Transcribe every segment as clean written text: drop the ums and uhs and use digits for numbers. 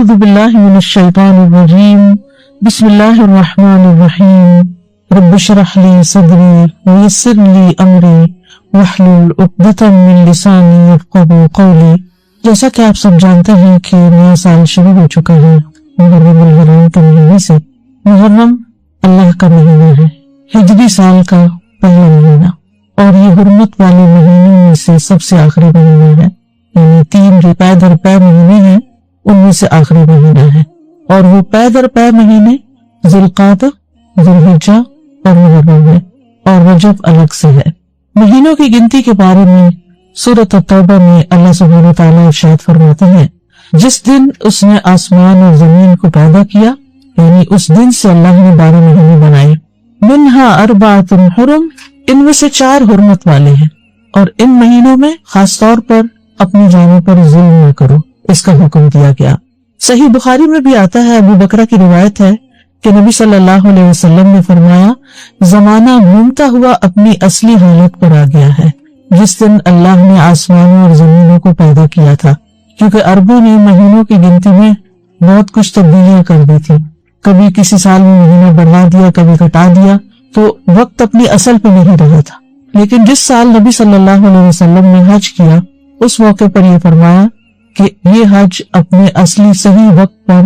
اعوذ باللہ من الشیطان الرجیم بسم اللہ الرحمن الرحیم رب اشرح لی صدری ویسر لی امری واحلل عقدۃ من لسانی یفقہوا قولی۔ جیسا کہ آپ سب جانتے ہیں کہ نیا سال شروع ہو چکا ہے محرم الحرام کے مہینے سے۔ محرم اللہ کا مہینہ ہے، ہجری سال کا پہلا مہینہ، اور یہ حرمت والے مہینوں میں سے سب سے آخری مہینہ ہے، یعنی 3 پے در پے مہینے ہیں ان میں سے آخری مہینہ ہے، اور وہ پے در پے مہینے ذوالقعدہ، ذوالحجہ اور محرم ہے، اور رجب الگ سے ہے۔ مہینوں کی گنتی کے بارے میں سورۃ التوبہ میں اللہ سبحانہ وتعالیٰ ارشاد فرماتے ہیں، جس دن اس نے آسمان اور زمین کو پیدا کیا، یعنی اس دن سے اللہ نے 12 مہینے بنائے، منہا اربعۃ حرم، ان میں سے 4 حرمت والے ہیں، اور ان مہینوں میں خاص طور پر اپنی جانوں پر ظلم نہ کرو، اس کا حکم دیا گیا۔ صحیح بخاری میں بھی آتا ہے، ابو بکرہ کی روایت ہے کہ نبی صلی اللہ علیہ وسلم نے فرمایا، زمانہ گھومتا ہوا اپنی اصلی حالت پر آ گیا ہے جس دن اللہ نے آسمانوں اور زمینوں کو پیدا کیا تھا، کیونکہ عربوں نے مہینوں کی گنتی میں بہت کچھ تبدیلیاں کر دی تھی، کبھی کسی سال میں مہینہ بڑھا دیا، کبھی گھٹا دیا، تو وقت اپنی اصل پہ نہیں رہا تھا۔ لیکن جس سال نبی صلی اللہ علیہ وسلم نے حج کیا، اس موقع پر یہ فرمایا کہ یہ حج اپنے اصلی صحیح وقت پر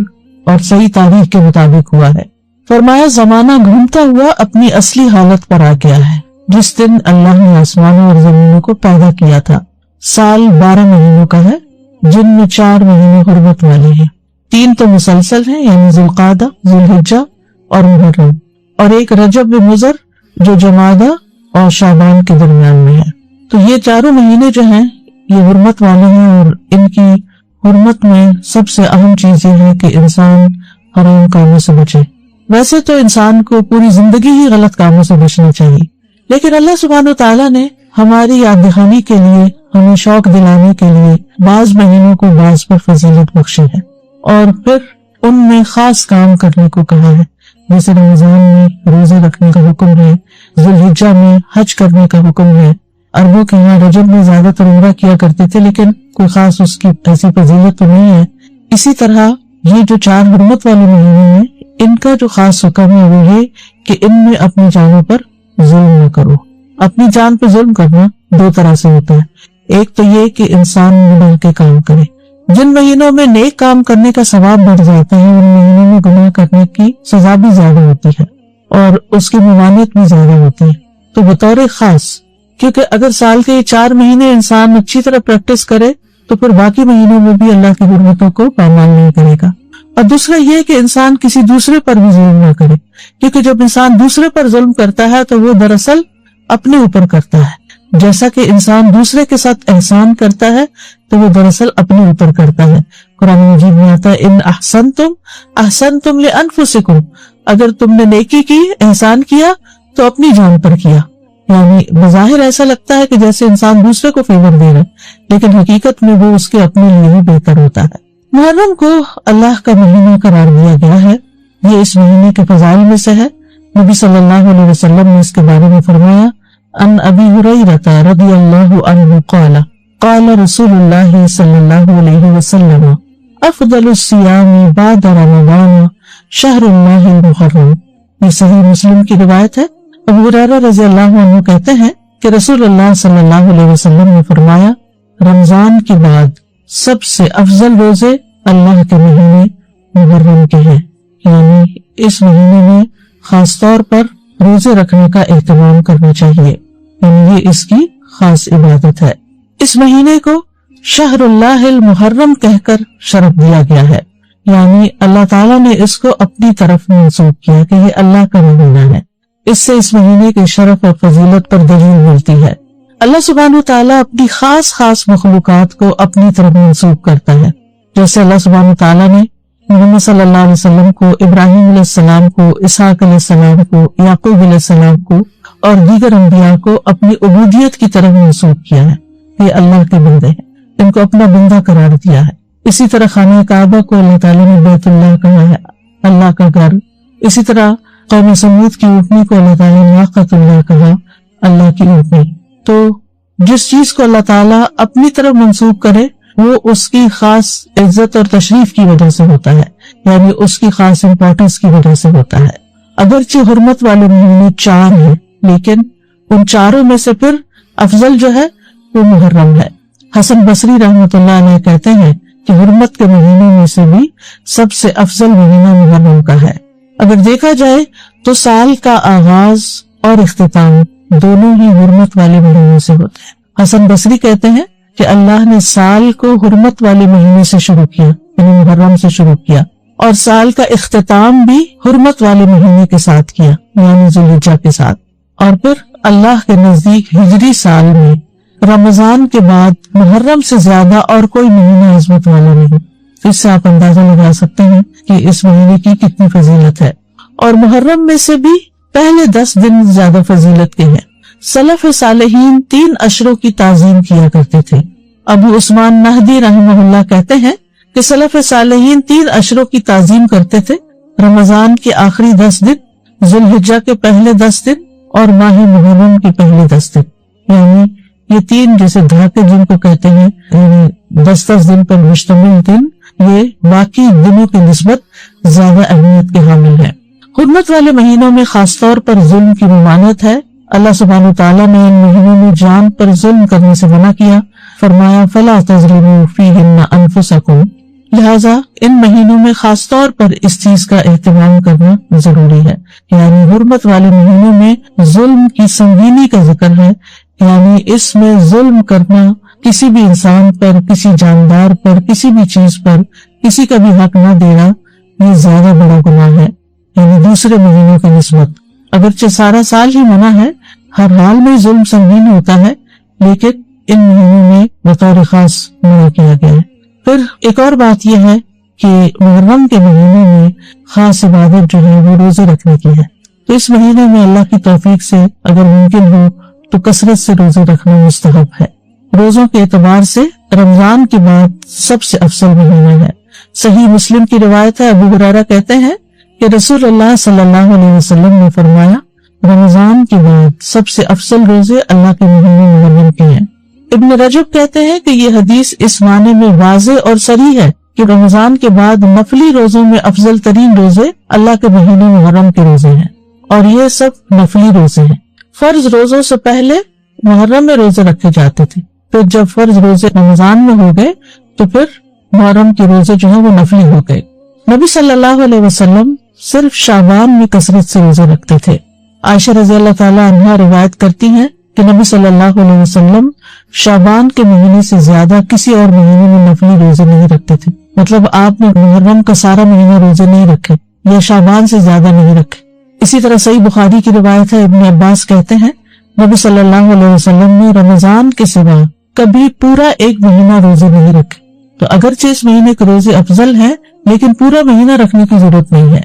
اور صحیح تاریخ کے مطابق ہوا ہے۔ فرمایا، زمانہ گھومتا ہوا اپنی اصلی حالت پر آ گیا ہے جس دن اللہ نے آسمانوں اور زمینوں کو پیدا کیا تھا۔ سال 12 مہینوں کا ہے، جن میں 4 مہینے حرمت والے ہیں، 3 تو مسلسل ہیں، یعنی ذوالقعدہ، ذوالحجہ اور محرم، اور ایک رجب مضر جو جمادہ اور شعبان کے درمیان میں ہے۔ تو یہ 4 مہینے جو ہیں یہ حرمت والے ہیں، اور ان کی حرمت میں سب سے اہم چیز یہ ہے کہ انسان حرام کاموں سے بچے۔ ویسے تو انسان کو پوری زندگی ہی غلط کاموں سے بچنا چاہیے، لیکن اللہ سبحانہ وتعالیٰ نے ہماری یاد دہانی کے لیے، ہمیں شوق دلانے کے لیے بعض مہینوں کو بعض پر فضیلت بخشی ہے، اور پھر ان میں خاص کام کرنے کو کہا ہے، جیسے رمضان میں روزے رکھنے کا حکم ہے، ذوالحجہ میں حج کرنے کا حکم ہے۔ عربوں کے یہاں رجب میں زیادہ تر عمرہ کیا کرتے تھے، لیکن کوئی خاص اس کی ایسی فضیلت تو نہیں ہے۔ اسی طرح یہ جو 4 حرمت والے مہینے ہیں، ان کا جو خاص حکم ہے وہ یہ کہ ان میں اپنی جانوں پر ظلم نہ کرو۔ اپنی جان پہ ظلم کرنا 2 طرح سے ہوتا ہے، ایک تو یہ کہ انسان گناہ کے کام کرے۔ جن مہینوں میں نیک کام کرنے کا ثواب بڑھ جاتا ہے، ان مہینوں میں گناہ کرنے کی سزا بھی زیادہ ہوتی ہے اور اس کی ممانعت بھی زیادہ ہوتی ہے۔ تو بطور خاص، کیونکہ اگر سال کے 4 مہینے انسان اچھی طرح پریکٹس کرے تو پھر باقی مہینوں میں بھی اللہ کی حرمتوں کو پامال نہیں کرے گا۔ اور دوسرا یہ کہ انسان کسی دوسرے پر بھی ظلم نہ کرے، کیونکہ جب انسان دوسرے پر ظلم کرتا ہے تو وہ دراصل اپنے اوپر کرتا ہے، جیسا کہ انسان دوسرے کے ساتھ احسان کرتا ہے تو وہ دراصل اپنے اوپر کرتا ہے۔ قرآن مجید میں آتا ہے، ان احسنتم لانفسکم، اگر تم نے نیکی کی، احسان کیا تو اپنی جان پر کیا۔ یعنی بظاہر ایسا لگتا ہے کہ جیسے انسان دوسرے کو فیور دے رہا ہے، لیکن حقیقت میں وہ اس کے اپنے لیے ہی بہتر ہوتا ہے۔ محرم کو اللہ کا مہینہ قرار دیا گیا ہے، یہ اس مہینے کے فضائل میں سے ہے۔ نبی صلی اللہ علیہ وسلم نے اس کے بارے میں فرمایا، ان ابی ہریرہ رضی اللہ عنہ قال قال رسول اللہ صلی اللہ علیہ وسلم، افضل الصیام بعد رمضان شہر اللہ المحرم۔ یہ صحیح مسلم کی روایت ہے۔ ابو ہریرہ رضی اللہ عنہ کہتے ہیں کہ رسول اللہ صلی اللہ علیہ وسلم نے فرمایا، رمضان کے بعد سب سے افضل روزے اللہ کے مہینے محرم کے ہیں، یعنی اس مہینے میں خاص طور پر روزے رکھنے کا اہتمام کرنا چاہیے، یعنی یہ اس کی خاص عبادت ہے۔ اس مہینے کو شہر اللہ المحرم کہہ کر شرف دیا گیا ہے، یعنی اللہ تعالیٰ نے اس کو اپنی طرف منسوب کیا کہ یہ اللہ کا مہینہ ہے۔ اس سے اس مہینے کے شرف اور فضیلت پر دلیل ملتی ہے۔ اللہ سبحانہ وتعالیٰ اپنی خاص مخلوقات کو اپنی طرف منسوب کرتا ہے، جیسے اللہ سبحانہ وتعالیٰ نے محمد صلی اللہ علیہ وسلم کو، ابراہیم علیہ السلام کو، اسحاق علیہ السلام کو، یعقوب علیہ السلام کو اور دیگر انبیاء کو اپنی عبودیت کی طرف منسوب کیا ہے۔ یہ اللہ کے بندے ہیں، ان کو اپنا بندہ قرار دیا ہے۔ اسی طرح خانہ کعبہ کو اللہ تعالیٰ نے بیت اللہ کہا ہے، اللہ کا گھر۔ اسی طرح قوم سمود کی اونٹنی کو اللہ تعالیٰ نے ناقۃ اللہ کہا، اللہ کی اونٹنی۔ تو جس چیز کو اللہ تعالیٰ اپنی طرف منسوب کرے وہ اس کی خاص عزت اور تشریف کی وجہ سے ہوتا ہے، یعنی اس کی خاص امپورٹنس کی وجہ سے ہوتا ہے۔ اگرچہ حرمت والے مہینے 4 ہیں، لیکن ان چاروں میں سے پھر افضل جو ہے وہ محرم ہے۔ حسن بصری رحمۃ اللہ علیہ کہتے ہیں کہ حرمت کے مہینوں میں سے بھی سب سے افضل مہینہ محرم کا ہے۔ اگر دیکھا جائے تو سال کا آغاز اور اختتام دونوں ہی حرمت والے مہینے سے ہوتے ہیں۔ حسن بصری کہتے ہیں کہ اللہ نے سال کو حرمت والے مہینے سے شروع کیا، یعنی محرم سے شروع کیا، اور سال کا اختتام بھی حرمت والے مہینے کے ساتھ کیا، یعنی ذوالحجہ کے ساتھ۔ اور پھر اللہ کے نزدیک ہجری سال میں رمضان کے بعد محرم سے زیادہ اور کوئی مہینہ عظمت والا نہیں۔ اس سے آپ اندازہ لگا سکتے ہیں کہ اس مہینے کی کتنی فضیلت ہے۔ اور محرم میں سے بھی پہلے 10 دن زیادہ فضیلت کے ہیں۔ سلف صالحین 3 اشروں کی تعظیم کیا کرتے تھے۔ ابو عثمان نہدی رحمہ اللہ کہتے ہیں کہ سلف صالحین 3 اشروں کی تعظیم کرتے تھے: رمضان کے آخری 10 دن، ذوالحجہ کے پہلے 10 دن اور ماہ محرم کے پہلے 10 دن۔ یعنی یہ 3 جیسے دھاکے جن کو کہتے ہیں، یعنی 10 دن پر مشتمل دن، یہ باقی دنوں کی نسبت زیادہ اہمیت کے حامل ہے۔ حرمت والے مہینوں میں خاص طور پر ظلم کی ممانعت ہے۔ اللہ سبحانہ تعالیٰ نے ان مہینوں میں جان پر ظلم کرنے سے منع کیا، فرمایا فَلَا تَظْلِمُوا فِيهِنَّ أَنفُسَكُمْ، لہذا ان مہینوں میں خاص طور پر اس چیز کا اہتمام کرنا ضروری ہے۔ یعنی حرمت والے مہینوں میں ظلم کی سنگینی کا ذکر ہے، یعنی اس میں ظلم کرنا، کسی بھی انسان پر، کسی جاندار پر، کسی بھی چیز پر کسی کا بھی حق نہ دینا، یہ زیادہ بڑا گناہ ہے، یعنی دوسرے مہینوں کی نسبت۔ اگرچہ سارا سال ہی منع ہے، ہر حال میں ظلم سنگین ہوتا ہے، لیکن ان مہینوں میں بطور خاص منع کیا گیا ہے۔ پھر ایک اور بات یہ ہے کہ محرم کے مہینے میں خاص عبادت جو ہے وہ روزے رکھنے کی ہے۔ تو اس مہینے میں اللہ کی توفیق سے اگر ممکن ہو تو کثرت سے روزے رکھنا مستحب ہے۔ روزوں کے اعتبار سے رمضان کے بعد سب سے افضل مہینہ ہے۔ صحیح مسلم کی روایت ہے، ابو ہریرہ کہتے ہیں کہ رسول اللہ صلی اللہ علیہ وسلم نے فرمایا، رمضان کے بعد سب سے افضل روزے اللہ کے مہینے محرم کے ہیں۔ ابن رجب کہتے ہیں کہ یہ حدیث اس معنی میں واضح اور صریح ہے کہ رمضان کے بعد نفلی روزوں میں افضل ترین روزے اللہ کے مہینے محرم کے روزے ہیں، اور یہ سب نفلی روزے ہیں۔ فرض روزوں سے پہلے محرم میں روزے رکھے جاتے تھے، پھر جب فرض روزے رمضان میں ہو گئے تو پھر محرم کے روزے جو ہیں وہ نفلی ہو گئے۔ نبی صلی اللہ علیہ وسلم صرف شعبان میں کثرت سے روزے رکھتے تھے۔ عائشہ رضی اللہ تعالی عنہا روایت کرتی ہیں کہ نبی صلی اللہ علیہ وسلم شعبان کے مہینے سے زیادہ کسی اور مہینے میں نفلی روزے نہیں رکھتے تھے، مطلب آپ نے محرم کا سارا مہینہ روزے نہیں رکھے یا شعبان سے زیادہ نہیں رکھے۔ اسی طرح صحیح بخاری کی روایت ہے، ابن عباس کہتے ہیں نبی صلی اللہ علیہ وسلم نے رمضان کے سوا کبھی پورا 1 مہینہ روزے نہیں رکھے۔ تو اگرچہ اس مہینے کے روزے افضل ہیں، لیکن پورا مہینہ رکھنے کی ضرورت نہیں ہے۔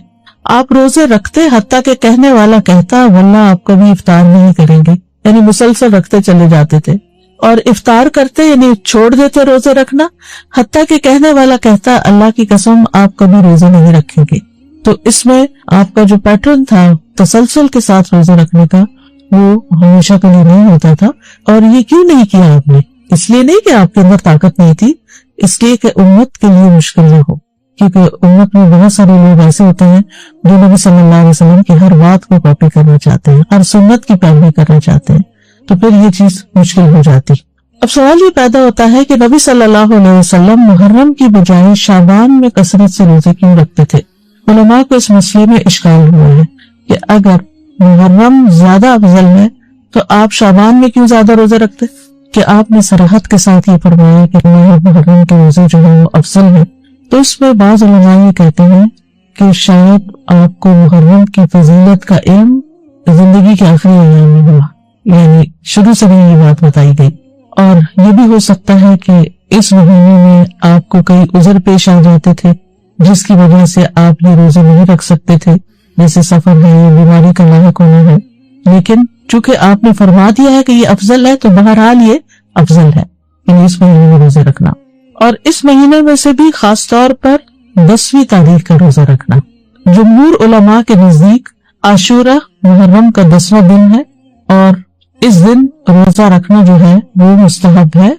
آپ روزے رکھتے حتیٰ کہ کہنے والا کہتا واللہ آپ کبھی افطار نہیں کریں گے، یعنی مسلسل رکھتے چلے جاتے تھے، اور افطار کرتے یعنی چھوڑ دیتے روزے رکھنا، حتیٰ کہ کہنے والا کہتا اللہ کی قسم آپ کبھی روزے نہیں رکھیں گے۔ تو اس میں آپ کا جو پیٹرن تھا تسلسل کے ساتھ روزے رکھنے کا، وہ ہمیشہ کے لیے نہیں ہوتا تھا۔ اور یہ کیوں نہیں کیا آپ نے؟ اس لیے نہیں کہ آپ کے اندر طاقت نہیں تھی، اس لیے کہ امت کے لیے مشکل نہ ہو، کیونکہ امت میں بہت سارے لوگ ایسے ہوتے ہیں جو نبی صلی اللہ علیہ وسلم کی ہر بات کو کاپی کرنا چاہتے ہیں، ہر سنت کی پیروی کرنا چاہتے ہیں، تو پھر یہ چیز مشکل ہو جاتی۔ اب سوال یہ پیدا ہوتا ہے کہ نبی صلی اللہ علیہ وسلم محرم کی بجائے شعبان میں کثرت سے روزے کیوں رکھتے تھے؟ علماء کو اس مسئلے میں اشکال ہوا ہے کہ اگر محرم زیادہ افضل ہے تو آپ شعبان میں کیوں زیادہ روزے رکھتے؟ کہ آپ نے صراحت کے ساتھ یہ فرمایا کہ محرم کے روزے جو ہیں وہ افضل ہیں، تو اس میں بعض علماء یہ کہتے ہیں کہ شاید آپ کو محرم کی فضیلت کا علم زندگی کے آخری ایام میں ہوا، یعنی شروع سے بھی یہ بات بتائی گئی۔ اور یہ بھی ہو سکتا ہے کہ اس مہینے میں آپ کو کئی عذر پیش آ جاتے تھے جس کی وجہ سے آپ یہ روزے نہیں رکھ سکتے تھے، جیسے سفر ہے یا بیماری کا لاحق ہونا ہے، لیکن چونکہ آپ نے فرما دیا ہے کہ یہ افضل ہے تو بہرحال یہ افضل ہے، یعنی اس مہینے میں روزے رکھنا۔ اور اس مہینے میں سے بھی خاص طور پر 10ویں تاریخ کا روزہ رکھنا۔ جمہور علماء کے نزدیک عاشورہ محرم کا 10واں دن ہے، اور اس دن روزہ رکھنا جو ہے وہ مستحب ہے،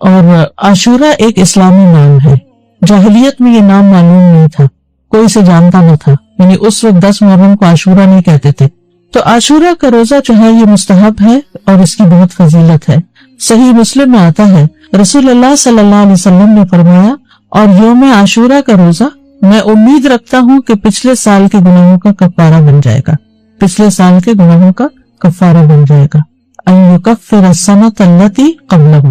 اور عاشورہ ایک اسلامی نام ہے، جاہلیت میں یہ نام معلوم نہیں تھا، کوئی سے جانتا نہ تھا، یعنی اس وقت 10 محرم کو عاشورہ نہیں کہتے تھے۔ تو عاشورہ کا روزہ جو ہے یہ مستحب ہے اور اس کی بہت فضیلت ہے۔ صحیح مسلم میں آتا ہے رسول اللہ صلی اللہ علیہ وسلم نے فرمایا، اور یوم عاشورہ کا روزہ میں امید رکھتا ہوں کہ پچھلے سال کے گناہوں کا کفارہ بن جائے گا، پچھلے سال کے گناہوں کا کفارہ بن جائے گا۔ ان یکفر السنۃ التی قبلہ،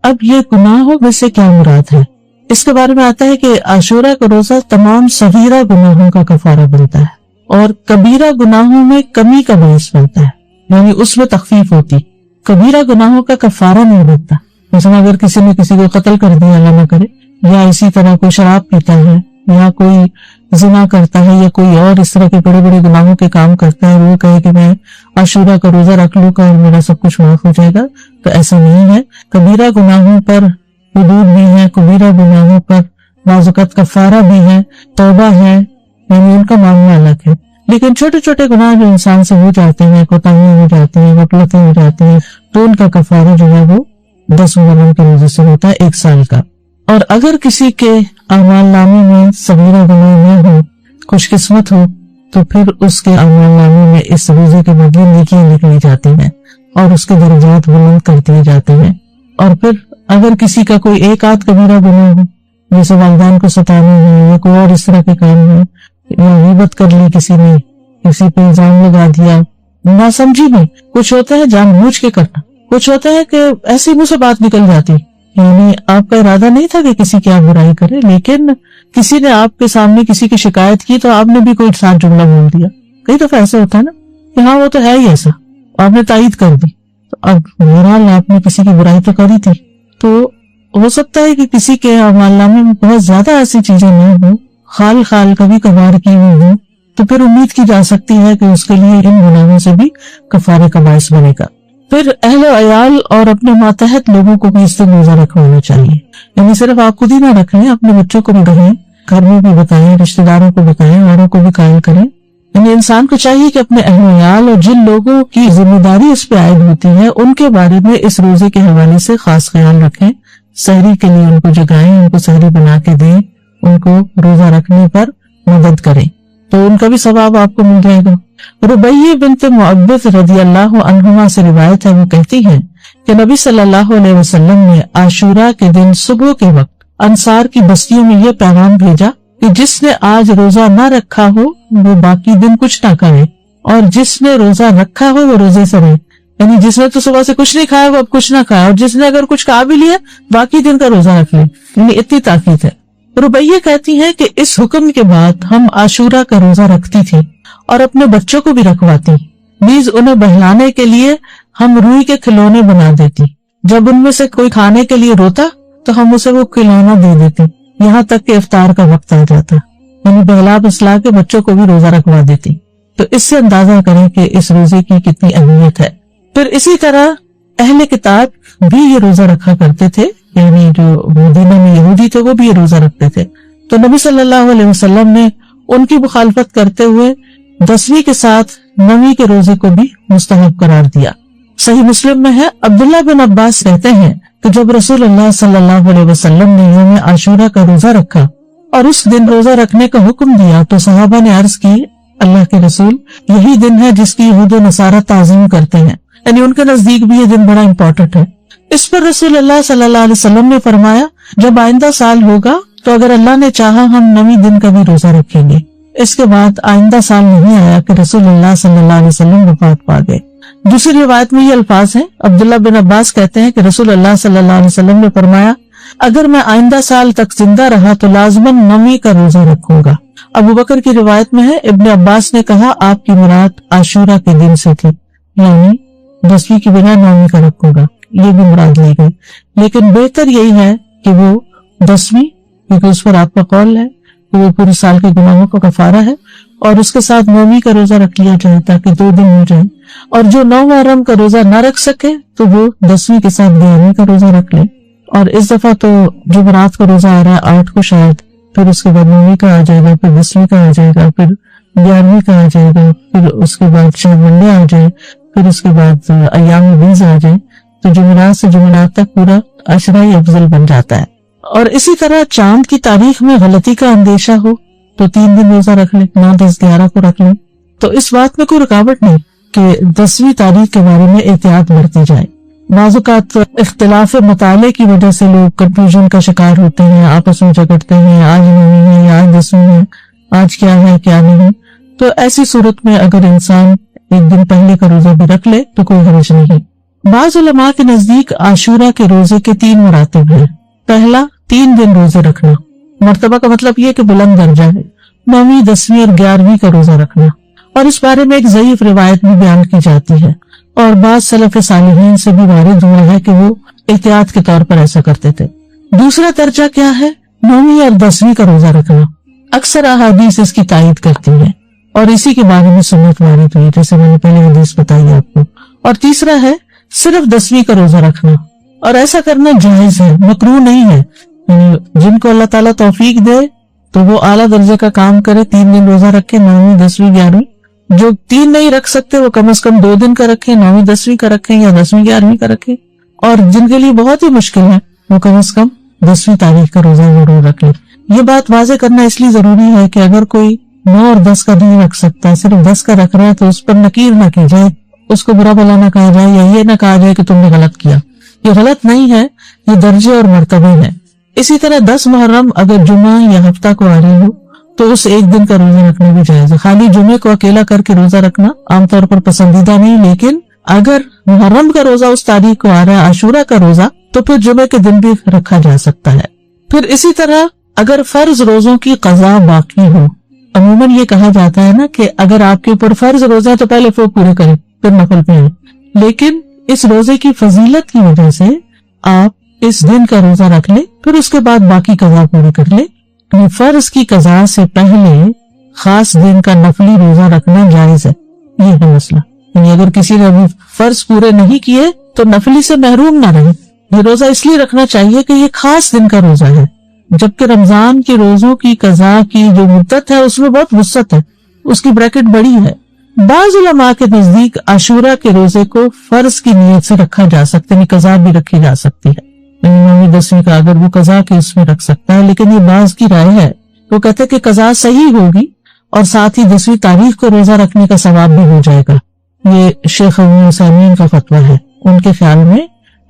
اب یہ گناہوں میں سے کیا مراد ہے؟ اس کے بارے میں آتا ہے کہ عاشورہ کا روزہ تمام صغیرہ گناہوں کا کفارہ بنتا ہے اور کبیرہ گناہوں میں کمی کا باعث بنتا ہے، یعنی اس میں تخفیف ہوتی۔ کبیرہ گناہوں کا کفارہ نہیں بنتا، مثلا اگر کسی نے کسی کو قتل کر دیا، اللہ نہ کرے، یا اسی طرح کوئی شراب پیتا ہے یا کوئی زنا کرتا ہے یا کوئی اور اس طرح کے بڑے بڑے گناہوں کے کام کرتا ہے، وہ کہے کہ میں عاشورہ کا روزہ رکھ لوں گا اور میرا سب کچھ معاف ہو جائے گا، تو ایسا نہیں ہے۔ کبیرہ گناہوں پر حدود بھی ہے، کبیرہ گناہوں پر بعض اوقات کفارہ بھی ہے، توبہ ہے، یعنی ان کا معاملہ الگ ہے۔ لیکن چھوٹے چھوٹے گناہ جو انسان سے ہو جاتے ہیں، کوتاہیاں ہو جاتی ہیں، غفلتیں ہو جاتی ہیں، تو ان کا کفارہ جو ہے وہ 10 محرم کے روزے سے ہوتا ہے، 1 سال کا۔ اور اگر کسی کے اعمال نامے میں صغیرہ گناہ نہ ہو، خوش قسمت ہو، تو پھر اس کے اعمال نامے میں اس روزے کے بدلے نیکیاں لکھی جاتی ہیں اور اس کے درجات بلند کر دیے جاتے ہیں۔ اور پھر اگر کسی کا کوئی ایک آدھ کبیرہ گناہ ہو، جیسے والدین کو ستانا ہے یا کوئی اور اس طرح کے کام ہے، یا غیبت کر لی کسی نے، کسی پہ الزام لگا دیا، ناسمجھی میں، کچھ ہوتا ہے جان بوجھ کے کرنا، کچھ ہوتا ہے کہ ایسی منہ سے بات نکل جاتی، یعنی آپ کا ارادہ نہیں تھا کہ کسی کی آپ برائی کرے، لیکن کسی نے آپ کے سامنے کسی کی شکایت کی تو آپ نے بھی کوئی ساتھ جملہ بول دیا۔ کئی دفعہ ایسا ہوتا ہے نا کہ ہاں وہ تو ہے ہی ایسا، آپ نے تائید کر دی، تو اب بہرحال آپ نے کسی کی برائی تو کری تھی۔ تو ہو سکتا ہے کہ کسی کے اعمال نامے میں بہت زیادہ ایسی چیزیں نہ ہوں، خال کبھی کبھار کی ہوئی ہوں، تو پھر امید کی جا سکتی ہے کہ اس کے لیے ان گناہوں سے بھی کفارے کا باعث بنے گا۔ پھر اہل و عیال اور اپنے ماتحت لوگوں کو بھی اس سے روزہ رکھوانا چاہیے، یعنی صرف آپ خود ہی نہ رکھیں، اپنے بچوں کو بھی کہیں، گھر میں بھی بتائیں، رشتہ داروں کو بتائیں، اوروں کو بھی قائل کریں۔ یعنی انسان کو چاہیے کہ اپنے اہل و عیال اور جن لوگوں کی ذمہ داری اس پہ عائد ہوتی ہے ان کے بارے میں اس روزے کے حوالے سے خاص خیال رکھیں، سحری کے لیے ان کو جگائیں، ان کو سحری بنا کے دیں، ان کو روزہ رکھنے پر مدد کریں، تو ان کا بھی ثواب آپ کو مل جائے گا۔ ربیہ بنت معبد رضی اللہ عنہما سے روایت ہے، وہ کہتی ہیں کہ نبی صلی اللہ علیہ وسلم نے عاشورہ کے دن صبح کے وقت انصار کی بستیوں میں یہ پیغام بھیجا کہ جس نے آج روزہ نہ رکھا ہو وہ باقی دن کچھ نہ کرے، اور جس نے روزہ رکھا ہو وہ روزے سے رہے، یعنی جس نے تو صبح سے کچھ نہیں کھایا وہ اب کچھ نہ کھایا، اور جس نے اگر کچھ کھا بھی لیا باقی دن کا روزہ رکھ لے، یعنی اتنی تاکید ہے۔ ربیہ کہتی ہے کہ اس حکم کے بعد ہم عاشورہ کا روزہ رکھتی تھی اور اپنے بچوں کو بھی رکھواتی، نیز انہیں بہلانے کے لیے ہم روئی کے کھلونے بنا دیتی، جب ان میں سے کوئی کھانے کے لیے روتا تو ہم اسے وہ کھلونا دے دیتی، یہاں تک کہ افطار کا وقت آ جاتا، یعنی بہلا بسلا کے بچوں کو بھی روزہ رکھوا دیتی۔ تو اس سے اندازہ کریں کہ اس روزے کی کتنی اہمیت ہے۔ پھر اسی طرح اہل کتاب بھی یہ روزہ رکھا کرتے تھے، یعنی جو مدینہ میں یہودی تھے وہ بھی یہ روزہ رکھتے تھے، تو نبی صلی اللہ علیہ وسلم نے ان کی مخالفت کرتے ہوئے 10ویں کے ساتھ 9ویں کے روزے کو بھی مستحب قرار دیا۔ صحیح مسلم میں ہے، عبداللہ بن عباس کہتے ہیں کہ جب رسول اللہ صلی اللہ علیہ وسلم نے یوم عاشورہ کا روزہ رکھا اور اس دن روزہ رکھنے کا حکم دیا تو صحابہ نے عرض کی، اللہ کے رسول، یہی دن ہے جس کی یہود و نصارہ تعظیم کرتے ہیں، یعنی ان کے نزدیک بھی یہ دن بڑا امپورٹنٹ ہے۔ اس پر رسول اللہ صلی اللہ علیہ وسلم نے فرمایا، جب آئندہ سال ہوگا تو اگر اللہ نے چاہا ہم 9ویں دن کا بھی روزہ رکھیں گے۔ اس کے بعد آئندہ سال نہیں آیا کہ رسول اللہ صلی اللہ علیہ وسلم وفات پا گئے۔ دوسری روایت میں یہ الفاظ ہیں، عبداللہ بن عباس کہتے ہیں کہ رسول اللہ صلی اللہ علیہ وسلم نے فرمایا، اگر میں آئندہ سال تک زندہ رہا تو لازماً 9ویں کا روزہ رکھوں گا۔ ابو بکر کی روایت میں ہے، ابن عباس نے کہا آپ کی مراد عاشورہ کے دن سے تھی، یعنی 10ویں کی بنا 9ویں کا رکھوں گا، یہ بھی مراد لی گئی، لیکن بہتر یہی ہے کہ وہ 10ویں، کیونکہ اس پر آپ کا قول ہے کہ وہ پورے سال کے گناہوں کا کفارہ ہے، اور اس کے ساتھ 9ویں کا روزہ رکھ لیا جائے تاکہ 2 دن ہو جائے، اور جو 9 محرم کا روزہ نہ رکھ سکے تو وہ 10ویں کے ساتھ 11ویں کا روزہ رکھ لے۔ اور اس دفعہ تو جمعرات کا روزہ آ رہا ہے 8 کو شاید، پھر اس کے بعد 9ویں کا آ جائے گا، پھر 10ویں کا آ جائے گا، پھر 11ویں کا آ جائے گا، پھر اس کے بعد شاید منڈے آ جائے، پھر اس کے بعد ایام بیز آ جائے، تو جمعرات سے جمعرات تک پورا عشرہ ہی افضل بن جاتا ہے. اور اسی طرح چاند کی تاریخ میں غلطی کا اندیشہ ہو تو 3 دن روزہ رکھ لیں، 9، 10، 11 کو رکھ لیں. تو اس بات میں کوئی رکاوٹ نہیں کہ 10ویں تاریخ کے بارے میں احتیاط برتی جائے. بعض اوقات اختلاف مطالعے کی وجہ سے لوگ کنفیوژن کا شکار ہوتے ہیں، آپس میں جھگڑتے ہیں، آج 9ویں ہے یا آج 10ویں ہے، آج کیا ہے کیا نہیں. تو ایسی صورت میں اگر انسان ایک دن پہلے کا روزہ بھی رکھ لے تو کوئی حرج نہیں. بعض علماء کے نزدیک عاشورہ کے روزے کے 3 مراتب ہیں. پہلا، 3 دن روزے رکھنا. مرتبہ کا مطلب یہ کہ بلند درجہ ہے. 9ویں، 10ویں اور 11ویں کا روزہ رکھنا. اور اس بارے میں ایک ضعیف روایت بھی بیان کی جاتی ہے اور بعض سلف صالحین سے بھی وارد ہوا ہے کہ وہ احتیاط کے طور پر ایسا کرتے تھے. دوسرا درجہ کیا ہے؟ 9ویں اور 10ویں کا روزہ رکھنا. اکثر احادیث اس کی تائید کرتی ہیں اور اسی کے بارے میں سنت وارد ہوئی، جیسے میں نے پہلے حدیث بتائی آپ کو. اور تیسرا ہے صرف 10ویں کا روزہ رکھنا، اور ایسا کرنا جائز ہے، مکروہ نہیں ہے. یعنی جن کو اللہ تعالیٰ توفیق دے تو وہ اعلیٰ درجے کا کام کرے، 3 دن روزہ رکھے، 9ویں، 10ویں، 11ویں. جو 3 نہیں رکھ سکتے وہ کم از کم 2 دن کا رکھیں، 9ویں، 10ویں کا رکھیں یا 10ویں، 11ویں کا رکھیں. اور جن کے لیے بہت ہی مشکل ہے وہ کم از کم 10ویں تاریخ کا روزہ ضرور رکھ لیں. یہ بات واضح کرنا اس لیے ضروری ہے کہ اگر کوئی 9 اور 10 کا نہیں رکھ سکتا، صرف 10 کا رکھ رہا ہے، تو اس پر نکیر نہ کی جائے، اس کو برا بھلا نہ کہا جائے یا یہ نہ کہا جائے کہ تم نے غلط کیا. یہ غلط نہیں ہے، یہ درجے اور مرتبے ہیں. اسی طرح 10 محرم اگر جمعہ یا ہفتہ کو آ رہی ہو تو اس ایک دن کا روزہ رکھنا بھی جائز ہے. خالی جمعے کو اکیلا کر کے روزہ رکھنا عام طور پر پسندیدہ نہیں، لیکن اگر محرم کا روزہ اس تاریخ کو آ رہا ہے، عاشورہ کا روزہ، تو پھر جمعے کے دن بھی رکھا جا سکتا ہے. پھر اسی طرح اگر فرض روزوں کی قضا باقی ہو، عموماً یہ کہا جاتا ہے نا کہ اگر آپ کے اوپر فرض روزہ ہے تو پہلے وہ پورے کریں پھر نفل پہ ہیں، لیکن اس روزے کی فضیلت کی وجہ سے آپ اس دن کا روزہ رکھ لیں، پھر اس کے بعد باقی قضا پوری کر لیں. فرض کی قضا سے پہلے خاص دن کا نفلی روزہ رکھنا جائز ہے. یہ ہے مسئلہ. یعنی اگر کسی نے ابھی فرض پورے نہیں کیے تو نفلی سے محروم نہ رہے. یہ روزہ اس لیے رکھنا چاہیے کہ یہ خاص دن کا روزہ ہے، جبکہ رمضان کے روزوں کی قضا کی جو مدت ہے اس میں بہت وسعت ہے، اس کی بریکٹ بڑی ہے. بعض علماء کے نزدیک عاشورہ کے روزے کو فرض کی نیت سے رکھا جا سکتا ہے، قضا بھی رکھی جا سکتی ہے. 9ویں 10ویں کا اگر وہ قضا کے اس میں رکھ سکتا ہے، لیکن یہ بعض کی رائے ہے. وہ کہتے کہ قضا صحیح ہوگی اور ساتھ ہی 10ویں تاریخ کو روزہ رکھنے کا ثواب بھی ہو جائے گا. یہ شیخ ابو عثیمین کا فتویٰ ہے، ان کے خیال میں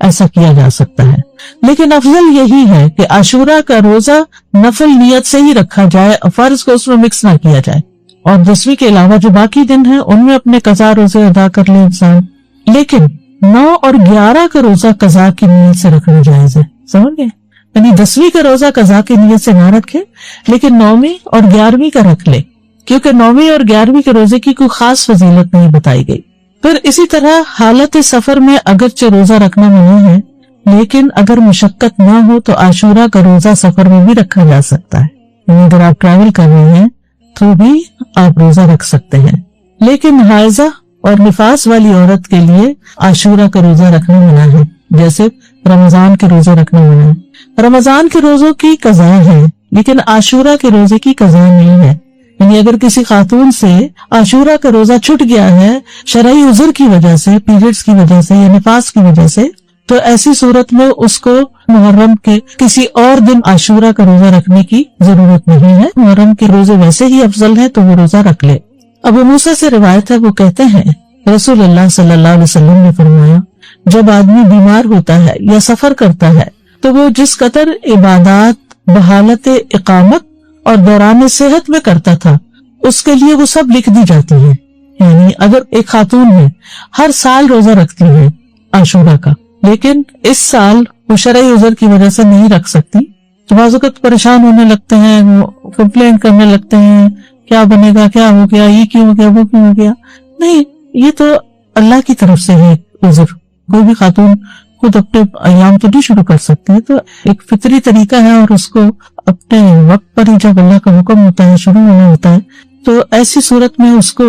ایسا کیا جا سکتا ہے. لیکن افضل یہی ہے کہ عاشورہ کا روزہ نفل نیت سے ہی رکھا جائے، فرض کو اس میں مکس نہ کیا جائے، اور 10ویں کے علاوہ جو باقی دن ہیں ان میں اپنے قضا روزے ادا کر لے انسان. لیکن 9 اور 11 کا روزہ قضا کی نیت سے رکھنا جائز ہے. سمجھ گئے؟ یعنی 10ویں کا روزہ قضا کی نیت سے نہ رکھے، لیکن 9ویں اور 11ویں کا رکھ لے، کیونکہ 9ویں اور 11ویں کے روزے کی کوئی خاص فضیلت نہیں بتائی گئی. پھر اسی طرح حالت سفر میں اگرچہ روزہ رکھنا منع ہے، لیکن اگر مشقت نہ ہو تو عاشورہ کا روزہ سفر میں بھی رکھا جا سکتا ہے. یعنی اگر آپ ٹریول کر رہے ہیں تو بھی آپ روزہ رکھ سکتے ہیں. لیکن حائضہ اور نفاس والی عورت کے لیے عاشورہ کا روزہ رکھنا منع ہے، جیسے رمضان کے روزے رکھنا منع ہے. رمضان کے روزوں کی قضا ہے لیکن عاشورہ کے روزے کی قضا نہیں ہے. یعنی اگر کسی خاتون سے عاشورہ کا روزہ چھٹ گیا ہے شرعی عذر کی وجہ سے، پیریڈز کی وجہ سے یا نفاس کی وجہ سے، تو ایسی صورت میں اس کو محرم کے کسی اور دن عاشورہ کا روزہ رکھنے کی ضرورت نہیں ہے. محرم کے روزے ویسے ہی افضل ہے تو وہ روزہ رکھ لے. ابو موسیٰ سے روایت ہے، وہ کہتے ہیں رسول اللہ صلی اللہ علیہ وسلم نے فرمایا، جب آدمی بیمار ہوتا ہے یا سفر کرتا ہے تو وہ جس قدر عبادات بحالت اقامت اور دوران صحت میں کرتا تھا اس کے لیے وہ سب لکھ دی جاتی ہیں. یعنی اگر ایک خاتون ہے ہر سال روزہ رکھتی ہے عاشورہ کا، لیکن اس سال وہ شرعی عذر کی وجہ سے نہیں رکھ سکتی، تو بعض اوقات پریشان ہونے لگتے ہیں، وہ کمپلین کرنے لگتے ہیں، کیا بنے گا، کیا ہو گیا، یہ کیوں ہو گیا، وہ کیوں ہو گیا. نہیں، یہ تو اللہ کی طرف سے ہے عذر. کوئی بھی خاتون خود اپنے ایام تو نہیں شروع کر سکتی ہے، تو ایک فطری طریقہ ہے اور اس کو اپنے وقت پر ہی جب اللہ کا حکم ہوتا ہے شروع ہونا ہوتا ہے، تو ایسی صورت میں اس کو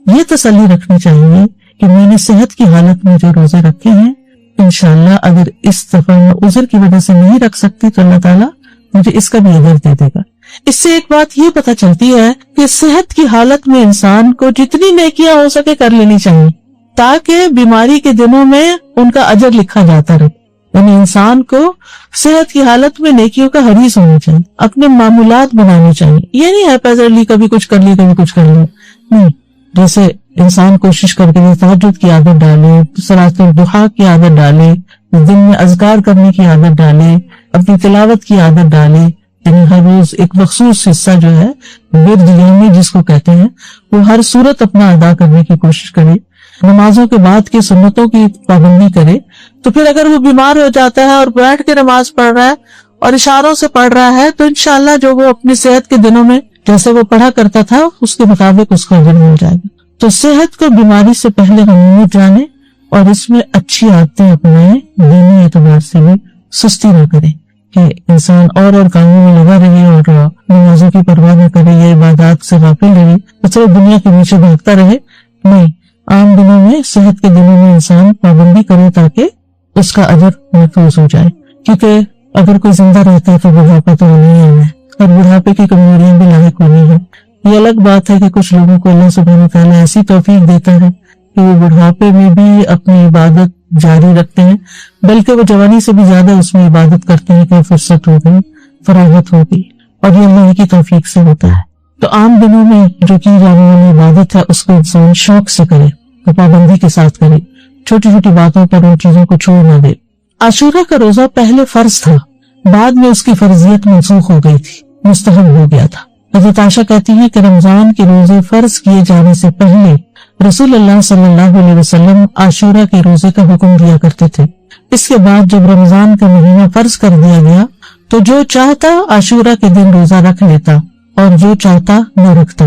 یہ تسلی رکھنی چاہیے کہ میں نے صحت کی حالت میں جو روزے رکھے ہیں، انشاءاللہ اگر اس دفعہ میں عذر کی وجہ سے نہیں رکھ سکتی تو اللہ تعالیٰ مجھے اس کا بھی اجر دے دے گا. اس سے ایک بات یہ پتہ چلتی ہے کہ صحت کی حالت میں انسان کو جتنی نیکیاں ہو سکے کر لینی چاہیے، تاکہ بیماری کے دنوں میں ان کا اجر لکھا جاتا رہے. یعنی انسان کو صحت کی حالت میں نیکیوں کا حریص ہونا چاہیے، اپنے معمولات بنانے چاہیے. یہ نہیں ہے پیسلی کبھی کچھ کر لیا کبھی کچھ کر لیا، نہیں. جیسے انسان کوشش کر کے تہجد کی عادت ڈالے، صلاۃ الضحیٰ کی عادت ڈالے، دن میں اذکار کرنے کی عادت ڈالے، اپنی تلاوت کی عادت ڈالے. یعنی ہر روز ایک مخصوص حصہ جو ہے ورد یومی جس کو کہتے ہیں، وہ ہر صورت اپنا ادا کرنے کی کوشش کرے. نمازوں کے بعد کی سنتوں کی پابندی کرے. تو پھر اگر وہ بیمار ہو جاتا ہے اور بیٹھ کے نماز پڑھ رہا ہے اور اشاروں سے پڑھ رہا ہے تو انشاءاللہ جو وہ اپنی صحت کے دنوں میں جیسے وہ پڑھا کرتا تھا اس کے مطابق اس کو اجر مل جائے گا. تو صحت کو بیماری سے پہلے غنیمت جانے اور اس میں اچھی عادتیں اپنائیں. دینی اعتبار سے بھی سستی نہ کرے کہ انسان اور کاموں میں لگا رہے اور نمازوں کی پرواہ نہ کرے یا عبادات سے غافل رہے، صرف دنیا کے پیچھے بھاگتا رہے. نہیں، عام دنوں میں صحت کے دنوں میں انسان پابندی کرے تاکہ اس کا اجر محفوظ ہو جائے. کیونکہ اگر کوئی زندہ رہتا ہے تو بڑھاپا تو نہیں ہے اور بڑھاپے کی کمزوریاں بھی لاحق ہونی ہے. یہ الگ بات ہے کہ کچھ لوگوں کو اللہ سبحانہ وتعالیٰ ایسی توفیق دیتا ہے کہ وہ بڑھاپے میں بھی اپنی عبادت جاری رکھتے ہیں، بلکہ وہ جوانی سے بھی زیادہ اس میں عبادت کرتے ہیں کہ فرصت ہو گئی، فراغت ہو گئی، اور یہ اللہ کی توفیق سے ہوتا ہے. تو عام دنوں میں جو کی جانے والی عبادت ہے اس کو انسان شوق سے کرے، تو پابندی کے ساتھ کرے، چھوٹی چھوٹی باتوں پر ان چیزوں کو چھوڑ نہ دے. عاشورہ کا روزہ پہلے فرض تھا، بعد میں اس کی فرضیت منسوخ ہو گئی تھی، مستحب ہو گیا تھا. حضرت عائشہ کہتی ہیں کہ رمضان کے روزے فرض کیے جانے سے پہلے رسول اللہ صلی اللہ علیہ وسلم عاشورہ کے روزے کا حکم دیا کرتے تھے. اس کے بعد جب رمضان کا مہینہ فرض کر دیا گیا تو جو چاہتا عاشورہ کے دن روزہ رکھ لیتا اور جو چاہتا نہ رکھتا.